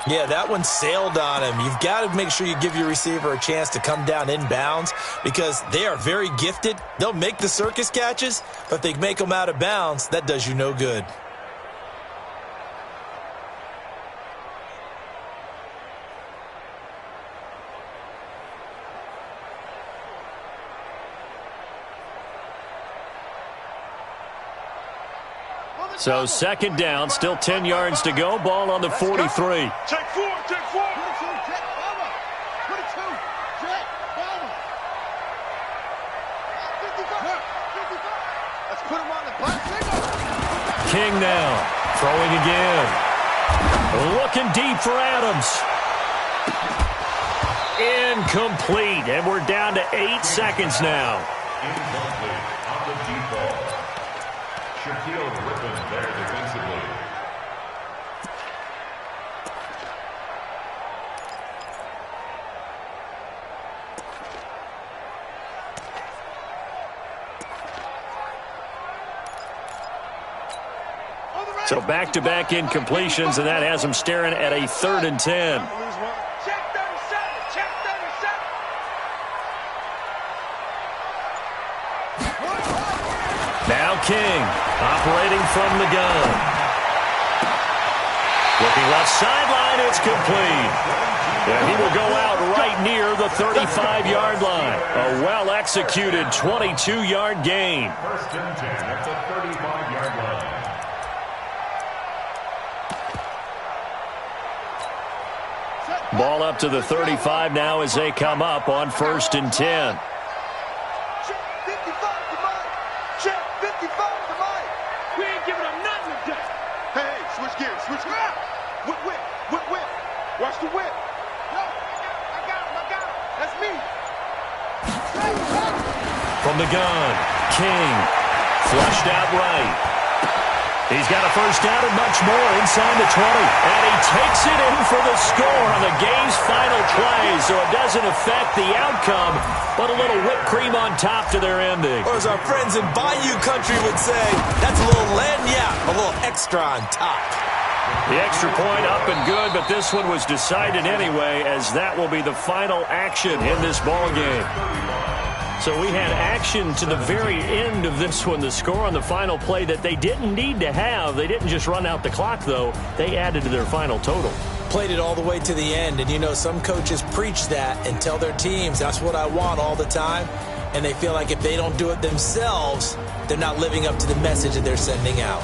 Yeah, that one sailed on him. You've got to make sure you give your receiver a chance to come down inbounds because they are very gifted. They'll make the circus catches, but if they make them out of bounds, that does you no good. So 2nd down, still 10 yards to go. Ball on the 43. Check 4, check 4. 22, check, Bama. 22, check, Bama. 55. Let's put him on the black signal. King now, throwing again. Looking deep for Adams. Incomplete, and we're down to 8 seconds now. Incomplete on the deep ball. Shaquille Griffin there defensively. So back-to-back incompletions, and that has them staring at a 3rd and 10. Now King, operating from the gun. Looking left sideline, it's complete. And he will go out right near the 35-yard line. A well-executed 22-yard gain. 1st and 10 at the 35-yard line. Ball up to the 35 now as they come up on 1st and 10. Switch gears. Whip. Watch the whip. No, I got him. That's me. From the gun, King, flushed out right. He's got a 1st down and much more inside the 20. And he takes it in for the score on the game's final play, so it doesn't affect the outcome, but a little whipped cream on top to their ending. Or as our friends in Bayou Country would say, that's a little lagniappe, a little extra on top. The extra point up and good, but this one was decided anyway, as that will be the final action in this ball game. So we had action to the very end of this one. The score on the final play that they didn't need to have. They didn't just run out the clock, though. They added to their final total. played it all the way to the end. And, you know, some coaches preach that and tell their teams, that's what I want all the time. And they feel like if they don't do it themselves, they're not living up to the message that they're sending out.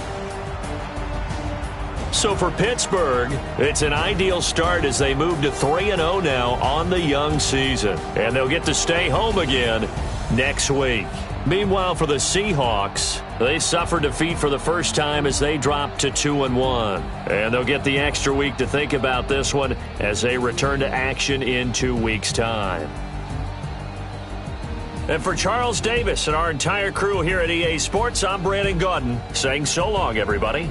So for Pittsburgh, it's an ideal start as they move to 3-0 now on the young season. And they'll get to stay home again next week. Meanwhile, for the Seahawks, they suffered defeat for the first time as they dropped to 2-1. And they'll get the extra week to think about this one as they return to action in 2 weeks' time. And for Charles Davis and our entire crew here at EA Sports, I'm Brandon Gaudin saying so long, everybody.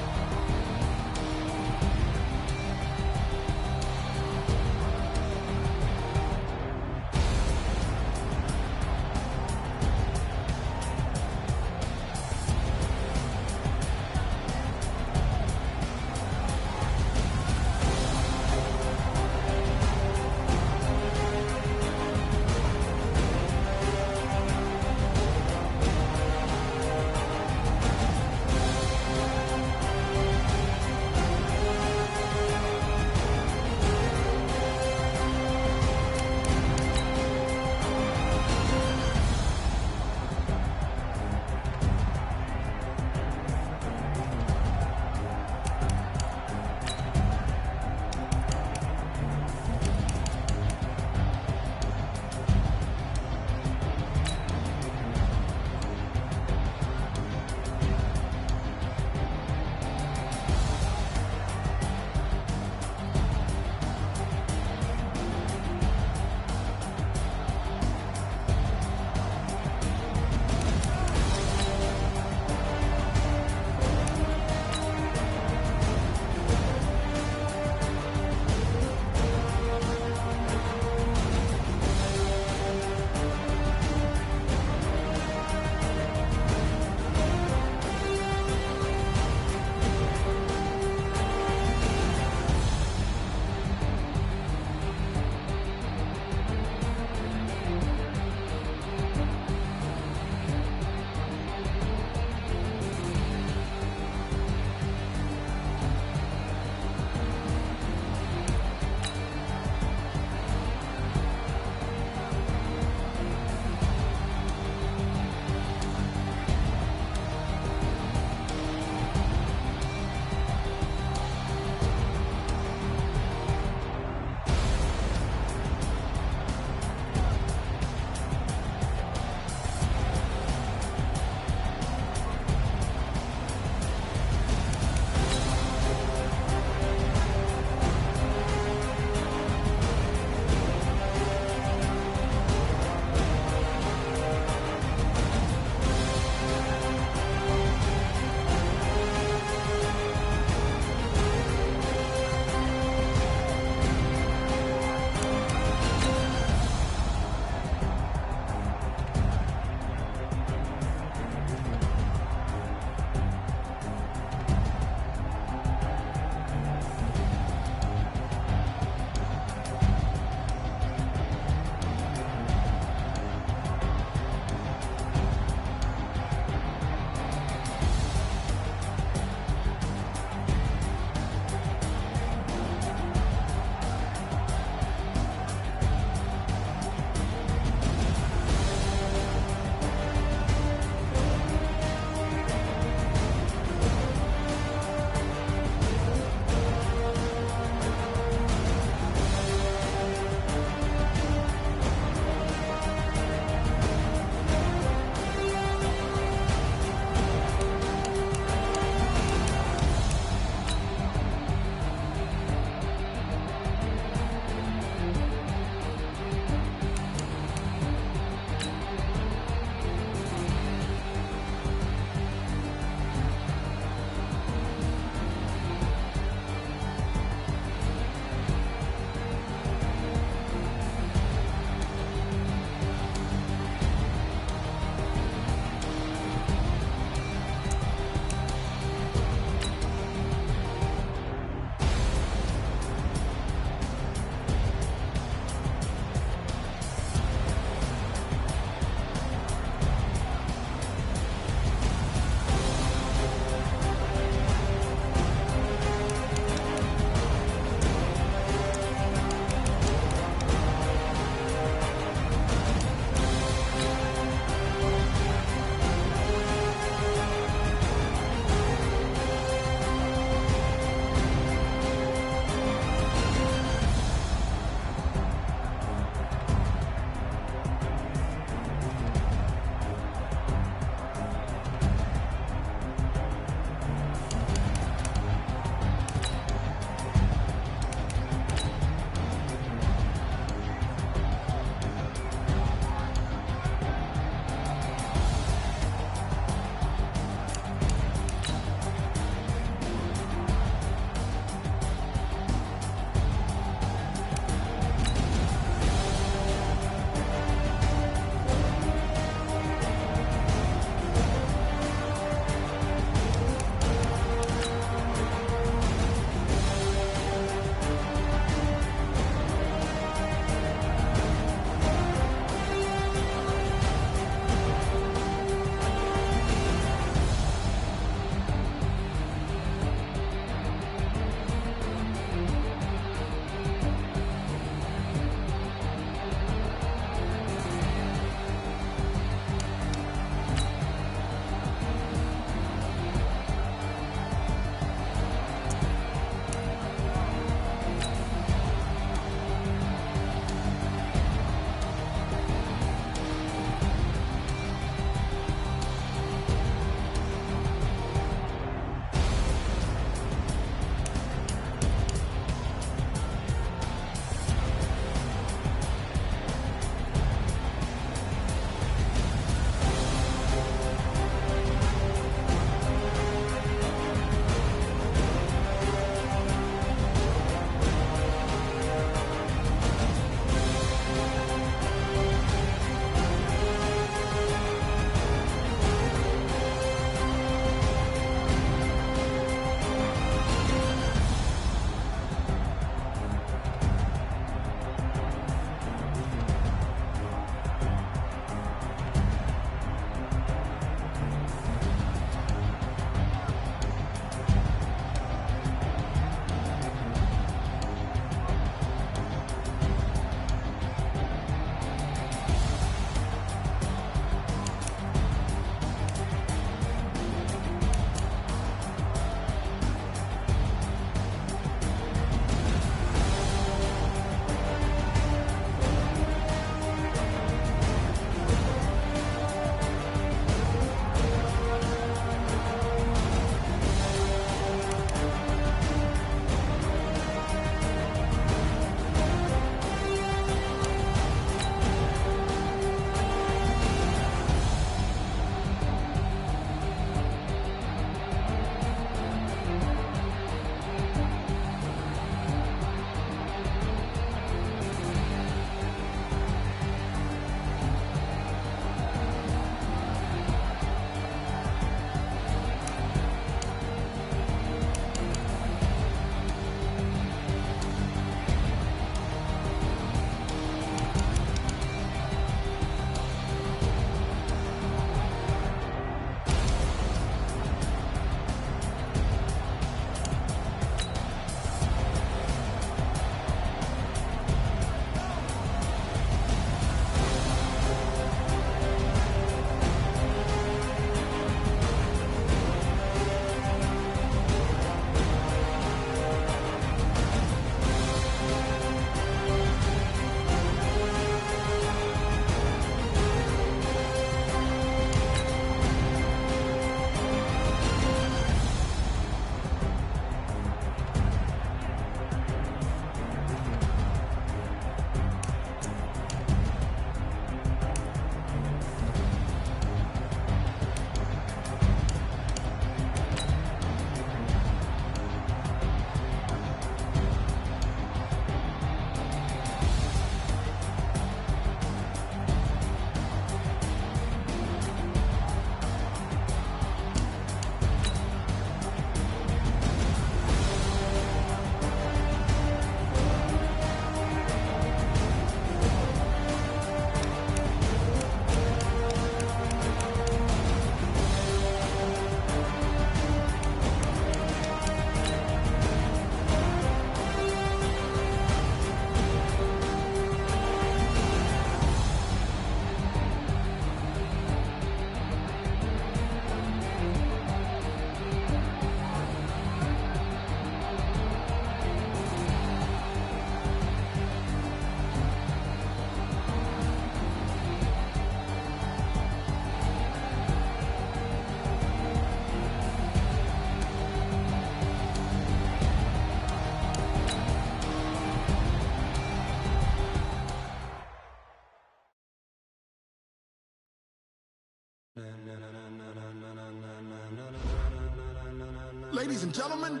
Ladies and gentlemen.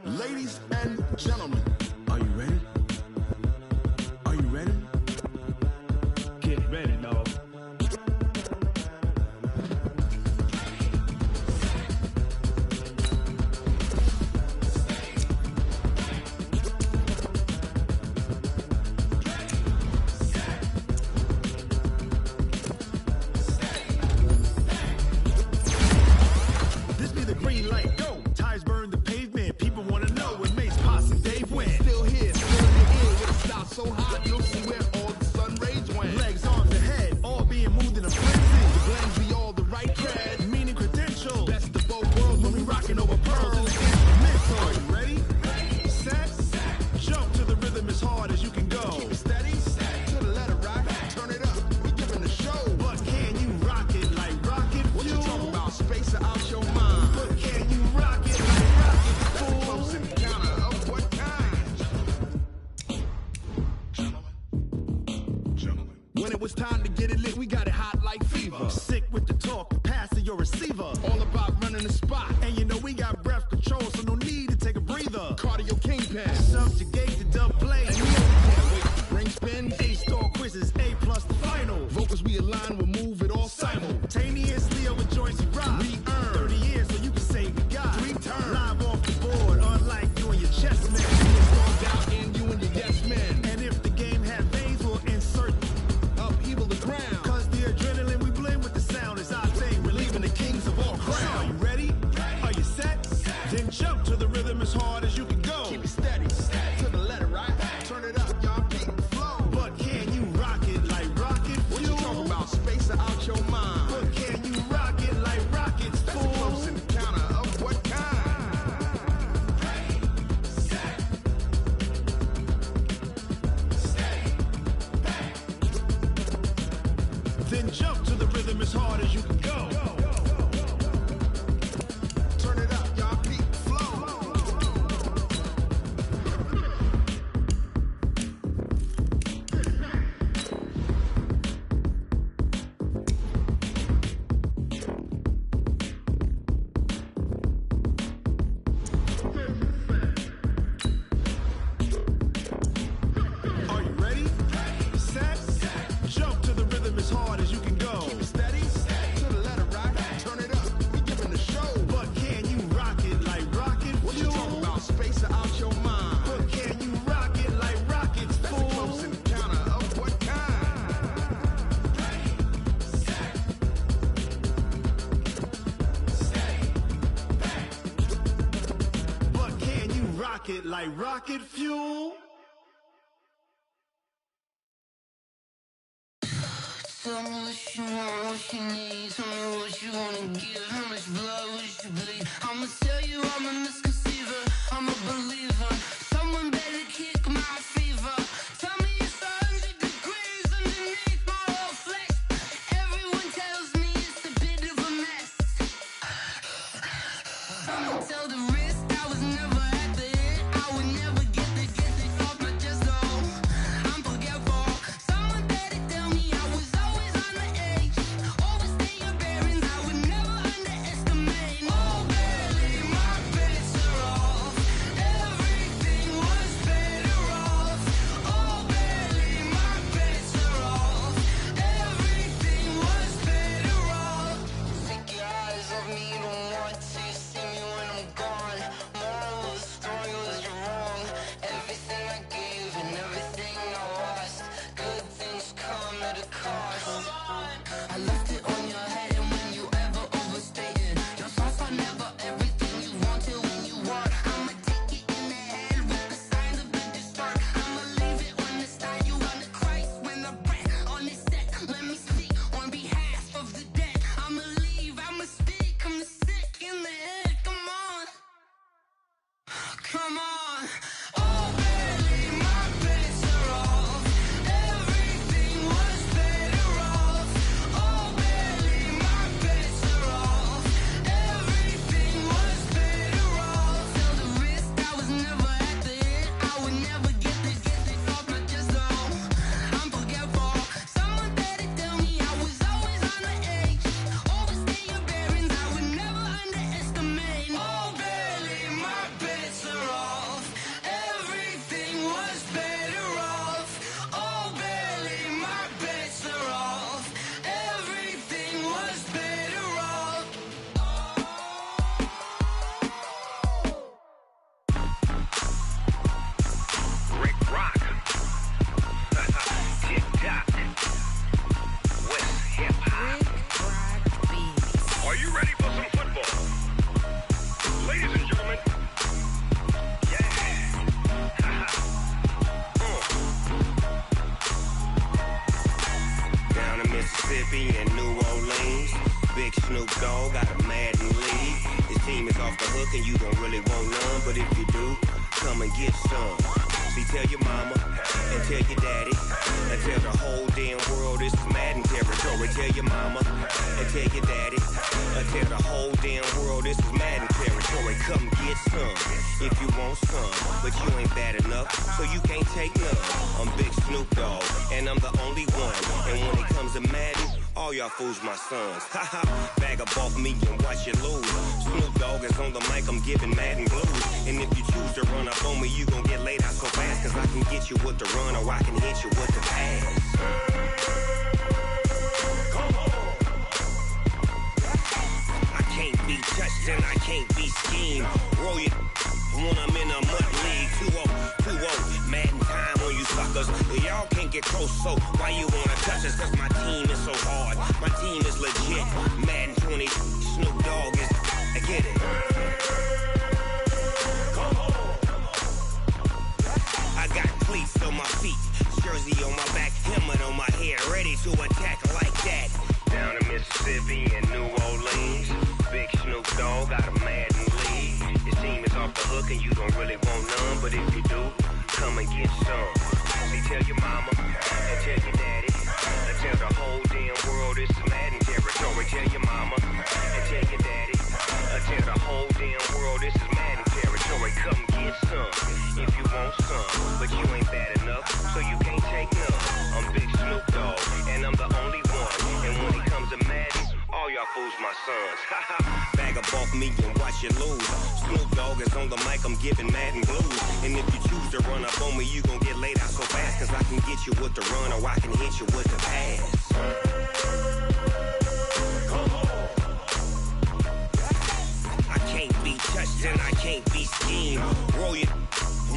Ladies and gentlemen. Are you ready? Are you ready? Get ready, dog. This be the green light, go. Tires burn the pavement. People want to know when Mace, Posse, and Dave win. Still here, still in your ear with a style so hot you'll see where all the sun rays went. Legs, arms, and head, all being moved in a frenzy. The blends be all the right cred, meaning credentials. Best of both worlds when we rocking over pearls in the instrumental. Are you ready? Set, jump to the rhythm as hard as you can go. Keep it steady, to the letter right. Turn it up, we giving the show. But can you rock it like rocket fuel? What you talking about? Space out your mind. But can you rock it like rocket fuel? Close encounter of what kind? Gentlemen. When it was time to get it lit, we got it hot like fever. Sick with the talk, pass to your receiver. All about running the spot. And you know we got breath control, so no need to take a breather. Cardio kingpin. Subjugate the dub play. And you know we can't wait to bring spin. A-star quizzes, A+ the final. Vocals we align, we'll move it all simultaneously over joints we rock. We earn 30 years, so you can say we got 3 turns. Live off the board, unlike you and your chess man. We installed out in you and your yes men. And if the game had veins, we'll insert upheaval the ground. Cause the adrenaline we blend with the sound is our thing. We're leaving the kings of all crowns. So are you ready? Are you set? Then jump to the rhythm as hard as you can go. Keep it steady, to the letter right. Turn it up, y'all keep the flow. But can you rock it like rocket fuel? What you talking about? Space out your mind. But can you rock it like rockets, fool? That's a close encounter of what kind? Then jump to the rhythm as hard as you can go. Turn it up, y'all keep the flow. Are you ready? Set, jump to the rhythm as hard as you can go. Keep it steady, to the letter right. Turn it up, we giving the show. But can you rock it like rocket fuel? What you talking about? Space out your mind. But can you rock it like rockets, fool? That's a close encounter of what kind? But can you rock it like rocket fuel? Tell me what you want, what you need. Tell me what you wanna give. How much blood would you bleed? I'ma tell you I'm a misconceiver. I'm a believer. Someone better kick my fever. Tell me it's 100 degrees underneath my whole flesh. Everyone tells me it's a bit of a mess. I'ma tell the risk I was never at the end. I would never get it off my chest. Oh, I'm forgetful. Someone better tell me I was always on the edge. Overstay your bearings, I would never underestimate. Oh, barely, my bets are off. Mississippi and New Orleans. Big Snoop Dogg got a Madden league. His team is off the hook and you don't really want none, but if you do, come and get some. See, tell your mama and tell your daddy and tell the whole damn world this is Madden territory. Tell your mama and tell your daddy and tell the whole damn world this is Madden territory. Come get some if you want some, but you ain't bad enough, so you can't take none. I'm Big Snoop Dogg and I'm the only one. And when it comes to Madden, all y'all fools my sons. Haha, bag up off me and watch you lose. Snoop Dogg is on the mic, I'm giving Madden blues. And if you choose to run up on me, you gon' get laid out so fast, cause I can get you with the run or I can hit you with the pass. Come on. I can't be touched and I can't be schemed. Roll you when I'm in a mud league. 2-0, 2-0, Madden time on you suckers. Y'all can't get close, so why you wanna touch us? Cause my team is so hard, my team is legit. Madden 20, Snoop Dogg is, I get it. Come on. I got cleats on my feet, jersey on my back, helmet on my head, ready to attack like that. Down in Mississippi and New Orleans, Big Snoop Dogg got a Madden league. His team is off the hook and you don't really want none, but if you do, come and get some. See, tell your mama and tell your daddy and tell the whole damn world this is Madden territory. Tell your mama and tell your daddy and tell the whole damn world this is Madden territory. Come get some if you want some, but you ain't bad enough, so you can't take none. I'm Big Snoop Dogg and I'm the only one. And when it comes to Madden, all y'all fools my sons. Haha, bag up off me and watch you lose. Snoop Dogg is on the mic, I'm giving Madden blues. And if you choose to run up on me, you gon' get laid out so fast, cause I can get you with the run or I can hit you with the pass. Come on. I can't be touched and I can't be schemed. Roll you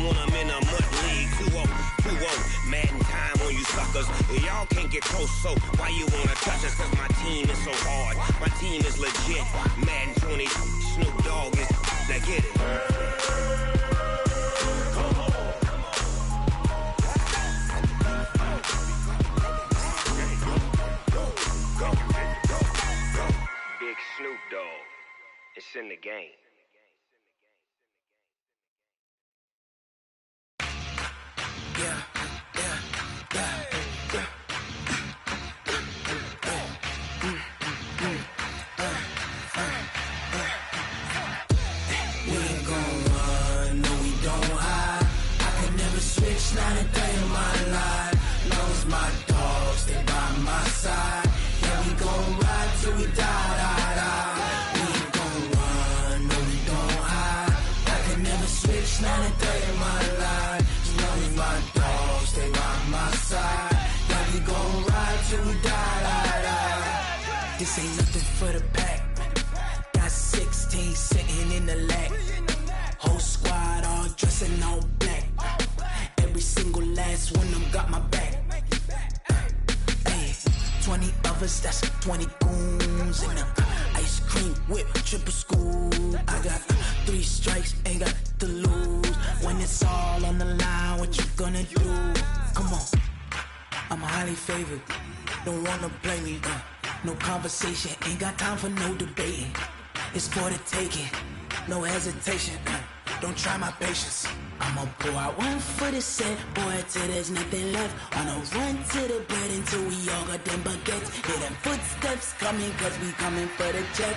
when I'm in a mud league. 2-0, 2-0, Madden time on you suckers. Y'all can't get close, so why you wanna touch us? Cause my team is so hard, my team is legit. Madden 20, Snoop Dogg is, now get it. Come on. Go. Big Snoop Dogg, it's in the game. Not a day in my life. Knows my dogs, they by my side. Yeah, we gon' ride till we die. We ain't gon' run, no, we don't hide. I can never switch, not a day in my life. Knows my dogs, they by my side. Yeah, we gon' ride till we die. This ain't nothing for the pack. Got 16 sitting in the lag. Whole squad all dressing all black. Every single last one of them got my back. Hey, 20 of us, that's 20 goons. And ice cream whip, triple scoop. I got 3 strikes, ain't got to lose. When it's all on the line, what you gonna do? Come on, I'm highly favored. Don't wanna play me, no conversation. Ain't got time for no debating. It's for the taking, no hesitation. Don't try my patience. I'ma pour out one for the set, boy, till there's nothing left. On a run to the bread until we all got them baguettes. Hear them footsteps coming, cause we coming for the check.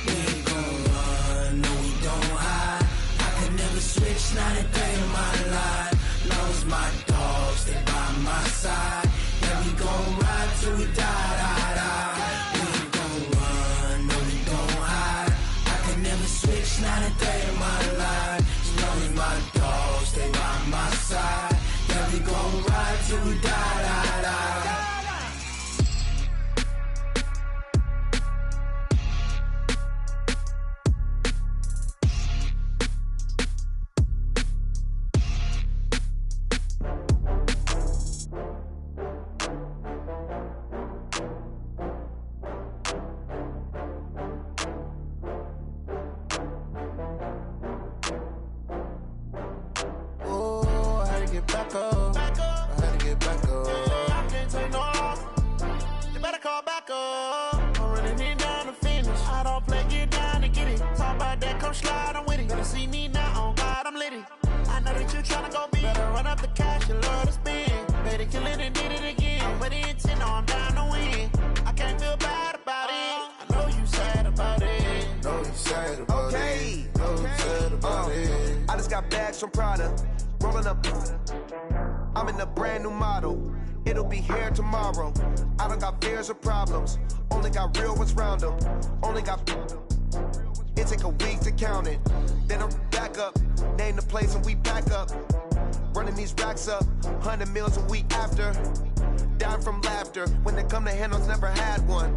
We ain't gon' run, no, we don't hide. I can never switch, not a day in my life. Knows my dogs, they by my side. Yeah, we gon' ride till we die. We ain't gon' run, no, we don't hide. I can never switch, not a day in my life. Knows my dogs, they by my side. Yeah, we gon' ride till we die. Back up. I had to get back up. come slide, I'm with it. Better see me now, on God, I'm litty. I know that you tryna go big. Better run up the cash, you love to spend. Better kill it and did it again. But the intent, no, I'm down to win. I can't feel bad about it. I know you sad about it. Know you sad about it. Know you sad about it. I just got bags from Prada. Rolling up. I'm in a brand new model. It'll be here tomorrow. I don't got fears or problems. Only got real ones round them. Only got. It take a week to count it. Then I'm back up. Name the place and we pack up. Running these racks up. 100 meals a week after. Dying from laughter. When they come to handles, never had one.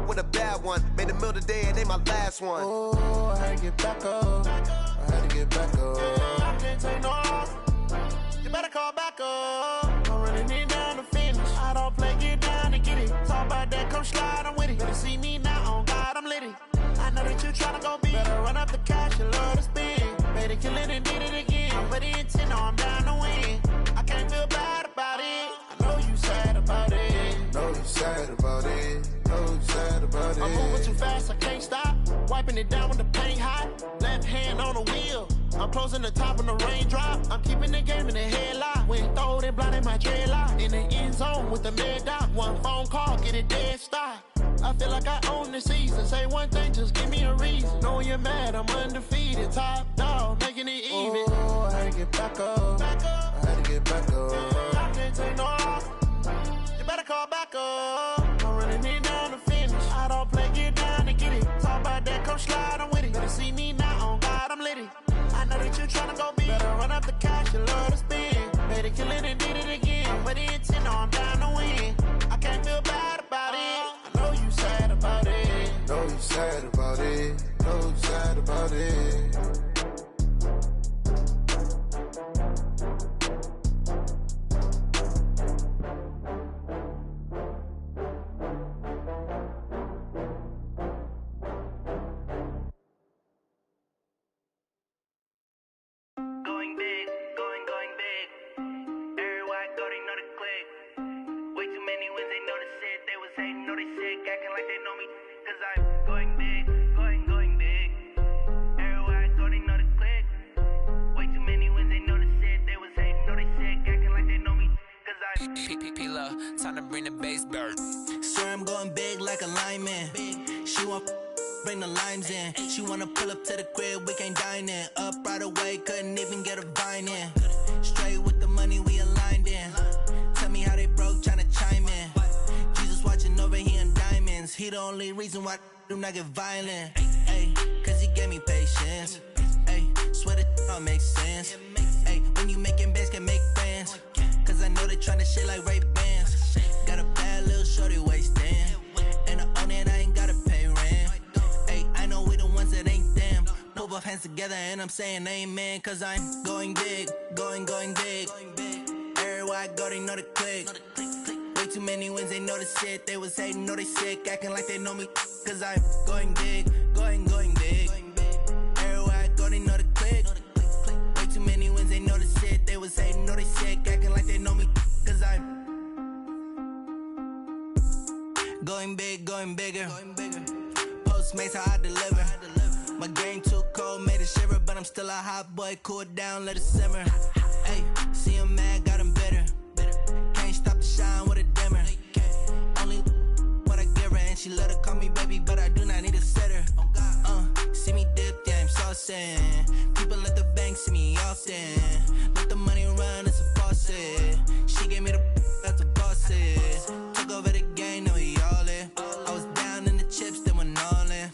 With a bad one. Made a meal today and they my last one. Oh, I had to get back up. I had to get back up. I can't take no off. You better call back up. I'm running it down to finish. I don't play, get down to get it. Talk about that, come slide, I'm with it. Better see me now, on God, I'm litty. I know that you tryna go big. Better run up the cash, you love to spend. Better kill it and did it again. But the intent, no, I'm down to win. I can't feel bad about it. I know you sad about it. Know you sad about it. Know you sad about it. I'm moving too fast, I can't stop. Wiping it down with the paint hot. Left hand on the wheel. I'm closing the top when the raindrop. I'm keeping the game in the headlock. When throw it blind in my dreadlock. In the end zone with the mid dot. One phone call, get it dead stop. I feel like I own the season. Say one thing, just give me a reason. Knowing you're mad, I'm undefeated. Top dog, making it even. Oh, I had to get back up. I had to get back up. I can't take no off. You better call back up. I'm running it down to finish. I don't play, get down to get it. Talk about that, come slide, I'm with it. Better see me now, on God, I'm litty. I know that you tryna go big. Better run up the cash, you love to spend. Better kill it and did it again. But the intent, no, I'm down to win. I can't feel bad about it. I know you sad about it. Know you sad about it. Know you sad about it. Time to bring the bass bird. Swear I'm going big like a lineman. She want bring the limes in. She wanna pull up to the crib, we can't dine in. Up right away, couldn't even get a vine in. Straight with the money we aligned in. Tell me how they broke, tryna chime in. Jesus watching over here in diamonds. He the only reason why I do not get violent. Ay, cause he gave me patience. Ay, swear that all makes sense. Ay, when you making bands, can make friends. Cause I know they tryna shit like Ray-Bans. Got a bad little shorty wasting. And I own it, I ain't gotta pay rent. Ay, I know we the ones that ain't them. Put both hands together and I'm saying amen. Cause I'm going big, going big. Everywhere I go, they know the click. Way too many wins, they know the shit. They was hating, know they sick, acting like they know me. Cause I'm going big, going big. Everywhere I go, they know the click. Way too many wins, they know the shit. They was hating, know they sick, acting like they know me. Cause I'm going big, going bigger. Postmates how I deliver. My game too cold, made it shiver. But I'm still a hot boy, cool it down, let it simmer. Hey, see him mad, got him bitter. Can't stop the shine with a dimmer. Only what I give her, and she let her call me baby, but I do not need a sitter. See me dip, yeah, I'm saucing. People at the bank see me often. Let the money run, it's a faucet. She gave me the that's a boss is. Took over the game, now we all in. I was down in the chips, they went all in.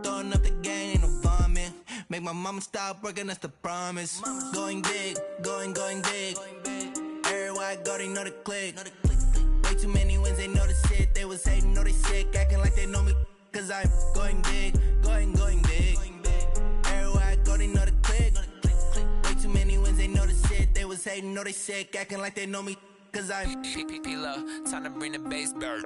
Throwing up the game, ain't no vomit. Make my mama stop working, that's the promise. Going big, going big. Everywhere I go, they know the click. Way too many wins, they know the shit. They was hating, know they sick, acting like they know me. Cause I'm going big, going big. Everywhere I go, they know the click. Way too many wins, they know the shit. They was hating, know they sick, acting like they know me. Cause I'm P-P-P-Lo, time to bring the bass bird.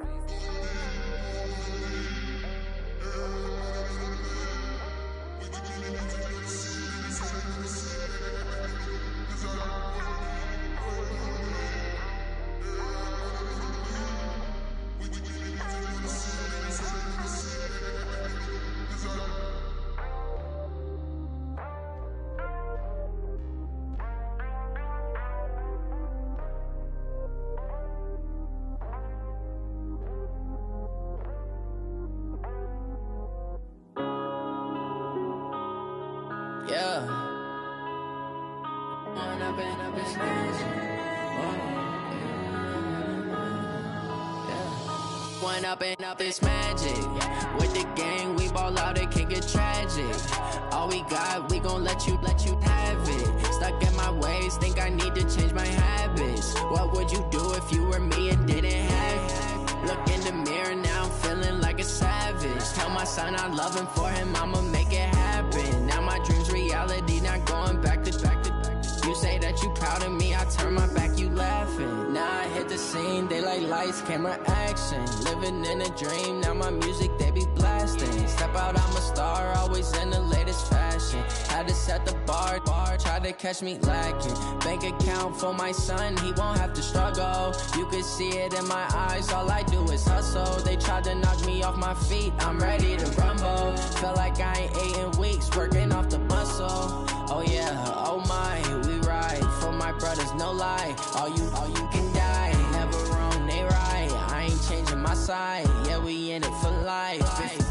One up and up is magic. One up and up is magic. With the gang, we ball out, it can get tragic. All we got, we gon' let you have it. Stuck in my ways, think I need to change my habits. What would you do if you were me and didn't have it? Look in the mirror, now I'm feeling like a savage. Tell my son I love him, for him I'ma make it happen. Now my dream's reality, not going back to. You say that you proud of me, I turn my back, you laughing. Now I hit the scene, they like lights, camera, action. Living in a dream, now my music, they be blasting. Step out, I'm a star, always in the latest fashion. Had to set the bar, try to catch me lacking. Bank account for my son, he won't have to struggle. You can see it in my eyes, all I do is hustle. They tried to knock me off my feet, I'm ready to rumble. Feel like I ain't ate in weeks, working off the muscle. Oh yeah, oh my, we ride for my brothers, no lie. All you can die, never wrong, they right. I ain't changing my side, yeah, we in it for life.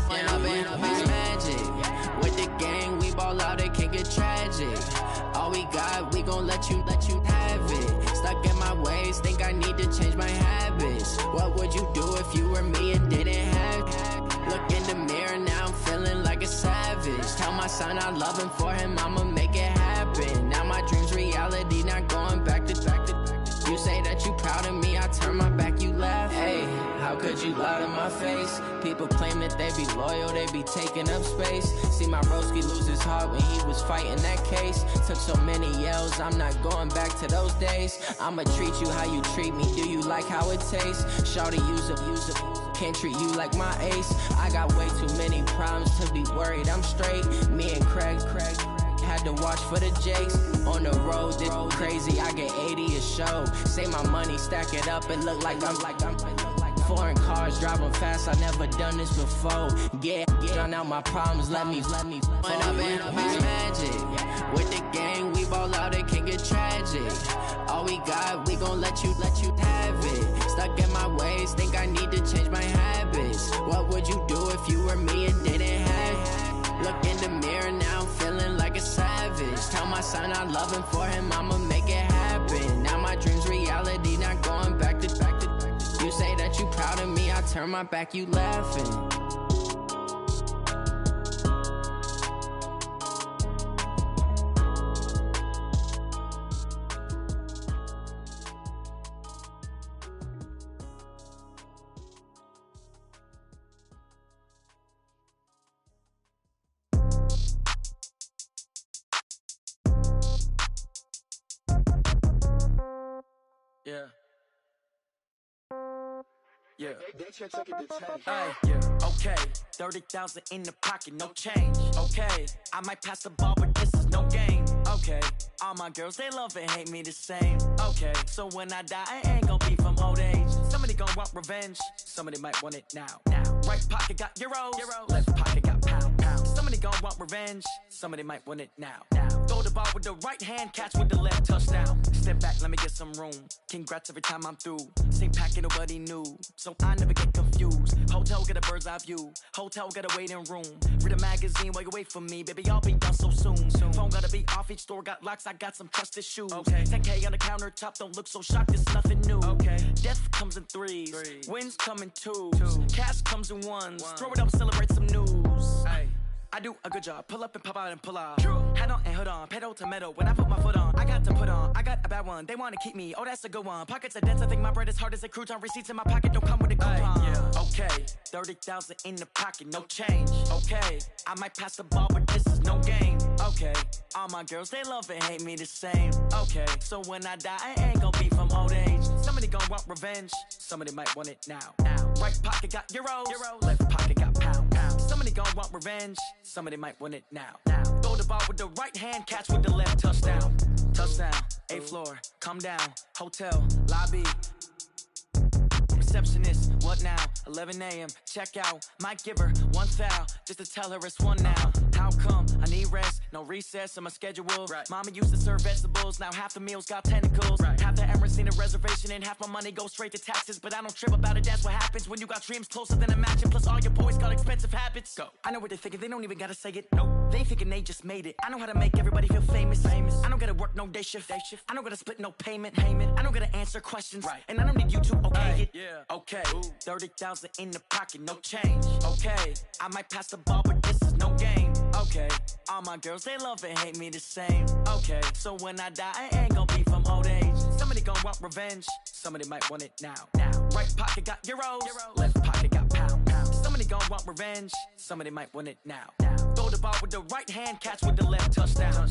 One up and up is magic. With the gang, we ball out, it can get tragic. All we got, we gon' let you have it. Stuck in my ways, think I need to change my habits. What would you do if you were me and didn't have it? Look in the mirror, now I'm feeling like a savage. Tell my son I love him, for him I'ma make it happen. Now my dream's reality, not going back to. You say that you proud of me, I turn my back, you laugh. Hey, how could you lie to my face? People claim that they be loyal, they be taking up space. See my broski lose his heart when he was fighting that case. Took so many yells, I'm not going back to those days. I'ma treat you how you treat me, do you like how it tastes? Shawty, use it. Can't treat you like my ace. I got way too many problems to be worried, I'm straight. Me and Craig had to watch for the Jakes. On the road, this crazy, I get 80 a show. Say my money, stack it up, it look like I'm foreign cars, driving fast, I never done this before. Get drown out my problems, let me One up and up is magic. With the gang, we ball out, it can get tragic. All we got, we gon' let you have it. Stuck in my ways, think I need to change my habits. What would you do if you were me and didn't have it? Look in the mirror, now I'm feeling like a savage. Tell my son I love him, for him I'ma make it happen. Now my dream's reality, not going back to. You say that you proud of me, I turn my back, you laughing. Yeah. Yeah. Hey, yeah. Okay, 30,000 in the pocket, no change. Okay, I might pass the ball, but this is no game. Okay, all my girls, they love and hate me the same. Okay, so when I die, I ain't gon' be from old age. Somebody gon' want revenge, somebody might want it now. Right pocket got euros, left pocket got pound. Somebody gon' want revenge, somebody might want it now. Throw the ball with the right hand, catch with the left, touchdown. Step back, let me get some room. Congrats every time I'm through. Same packet, nobody knew, so I never get confused. Hotel get a bird's eye view, hotel got a waiting room. Read a magazine while you wait for me, baby, I'll be done so soon. Phone gotta be off, each store got locks, I got some trusted shoes. 10K on the countertop, don't look so shocked, it's nothing new. Death comes in threes, wins come in twos, cash comes in ones. Throw it up, celebrate some news. I do a good job, pull up and pop out and pull out. Hat on and hood on, pedal to metal. When I put my foot on, I got to put on. I got a bad one, they wanna keep me, oh that's a good one. Pockets are dense, I think my bread is hard as a crouton. Receipts in my pocket don't come with a coupon. Okay, 30,000 in the pocket, no change. Okay, I might pass the ball, but this is no game. Okay, all my girls, they love and hate me the same. Okay, so when I die, I ain't gon' be from old age. Somebody gon' want revenge, somebody might want it now. Right pocket got euros, left pocket got pound. Somebody gon' want revenge, somebody might want it now. Throw the ball with the right hand, catch with the left, touchdown. Touchdown, 8th floor, come down, hotel, lobby. Receptionist, what now? 11 a.m., check out. Might give her one foul, just to tell her it's one now. How come? I need rest, no recess in my schedule. Right. Mama used to serve vegetables, now half the meals got tentacles. Right. Half the errands need a reservation and half my money goes straight to taxes. But I don't trip about it, that's what happens when you got dreams closer than a match. Plus all your boys got expensive habits. Go. I know what they're thinking, they don't even gotta say it. Nope. They thinking they just made it. I know how to make everybody feel famous. I don't gotta work no day shift. I don't gotta split no payment. I don't gotta answer questions. Right. And I don't need you to okay it. Yeah. Okay. 30,000 in the pocket, no change. Okay. I might pass the ball, but this is no game. Okay. All my girls, they love and hate me the same. Okay. So when I die, I ain't gonna be from old age. Somebody gon' want revenge. Somebody might want it now. Right pocket got euros. Left pocket got pounds. Somebody gon' want revenge. Somebody might want it now. Throw the ball with the right hand, catch with the left, touchdown.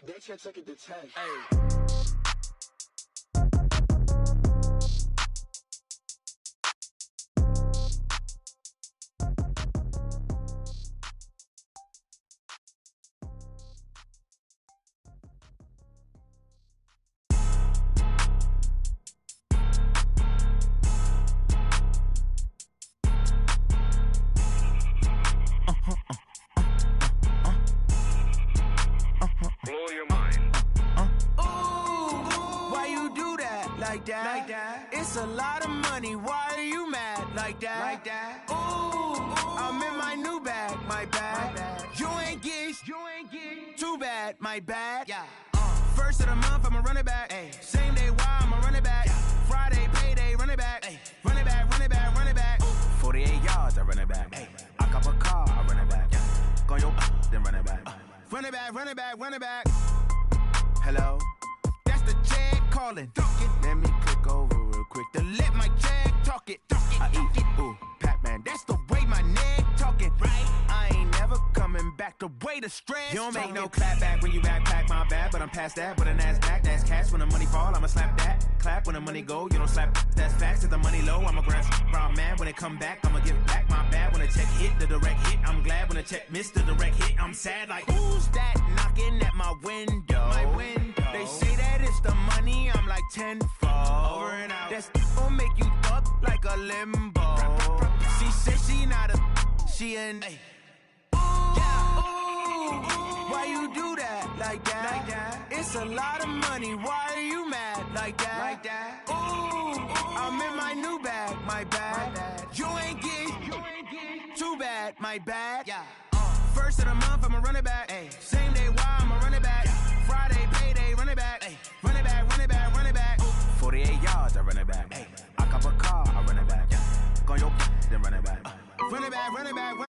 They can't take it to 10. Hey. Blow your mind. Why you do that? Like that? It's a lot of money. Why are you mad? Like that? Ooh, I'm in my new bag. My bad. You ain't get. Too bad. My bad. Yeah. First of the month, I'ma run it back. Ay. Same day, why I'ma run it back. Friday, payday, run it back. Ay. Run it back, run it back, run it back. 48 yards, I run it back. Ay. I cop a car, I run it back. Go your then run it back. Run it back, run it back, run it back. Hello? That's the jag calling. Let me click over real quick to let my jag talk it. I eat it, ooh, Pac-Man. That's the way my neck talking. Right? I ain't never coming back the way the stress. You don't make no clap back when you backpack my bad, but I'm past that. But a NASDAQ, that's cash. When the money fall, I'ma slap that. Clap when the money go, you don't slap. That's facts. If the money low, I'ma grab brown man. When it come back, I'ma give back my bad. When the check hit, the direct hit. I'm glad when the check missed the direct hit. I'm sad like, who's that knocking at my window? My window. They say that it's the money, I'm like tenfold. Over and out. That's gon' make you up like a limbo. She said she not a, she an. Ay. Why you do that? Like that? It's a lot of money. Why are you mad? Like that? Ooh, I'm in my new bag. My bad. You ain't get. Too bad. My bad. Yeah. First of the month, I'ma run it back. Ay. Same day, why I'ma run it back. Friday, payday, run it back. Ay. Run it back, run it back, run it back. 48 yards, I run it back. Ay. I cop a car, I run it back. Go your then run it back. Run it back, run it back.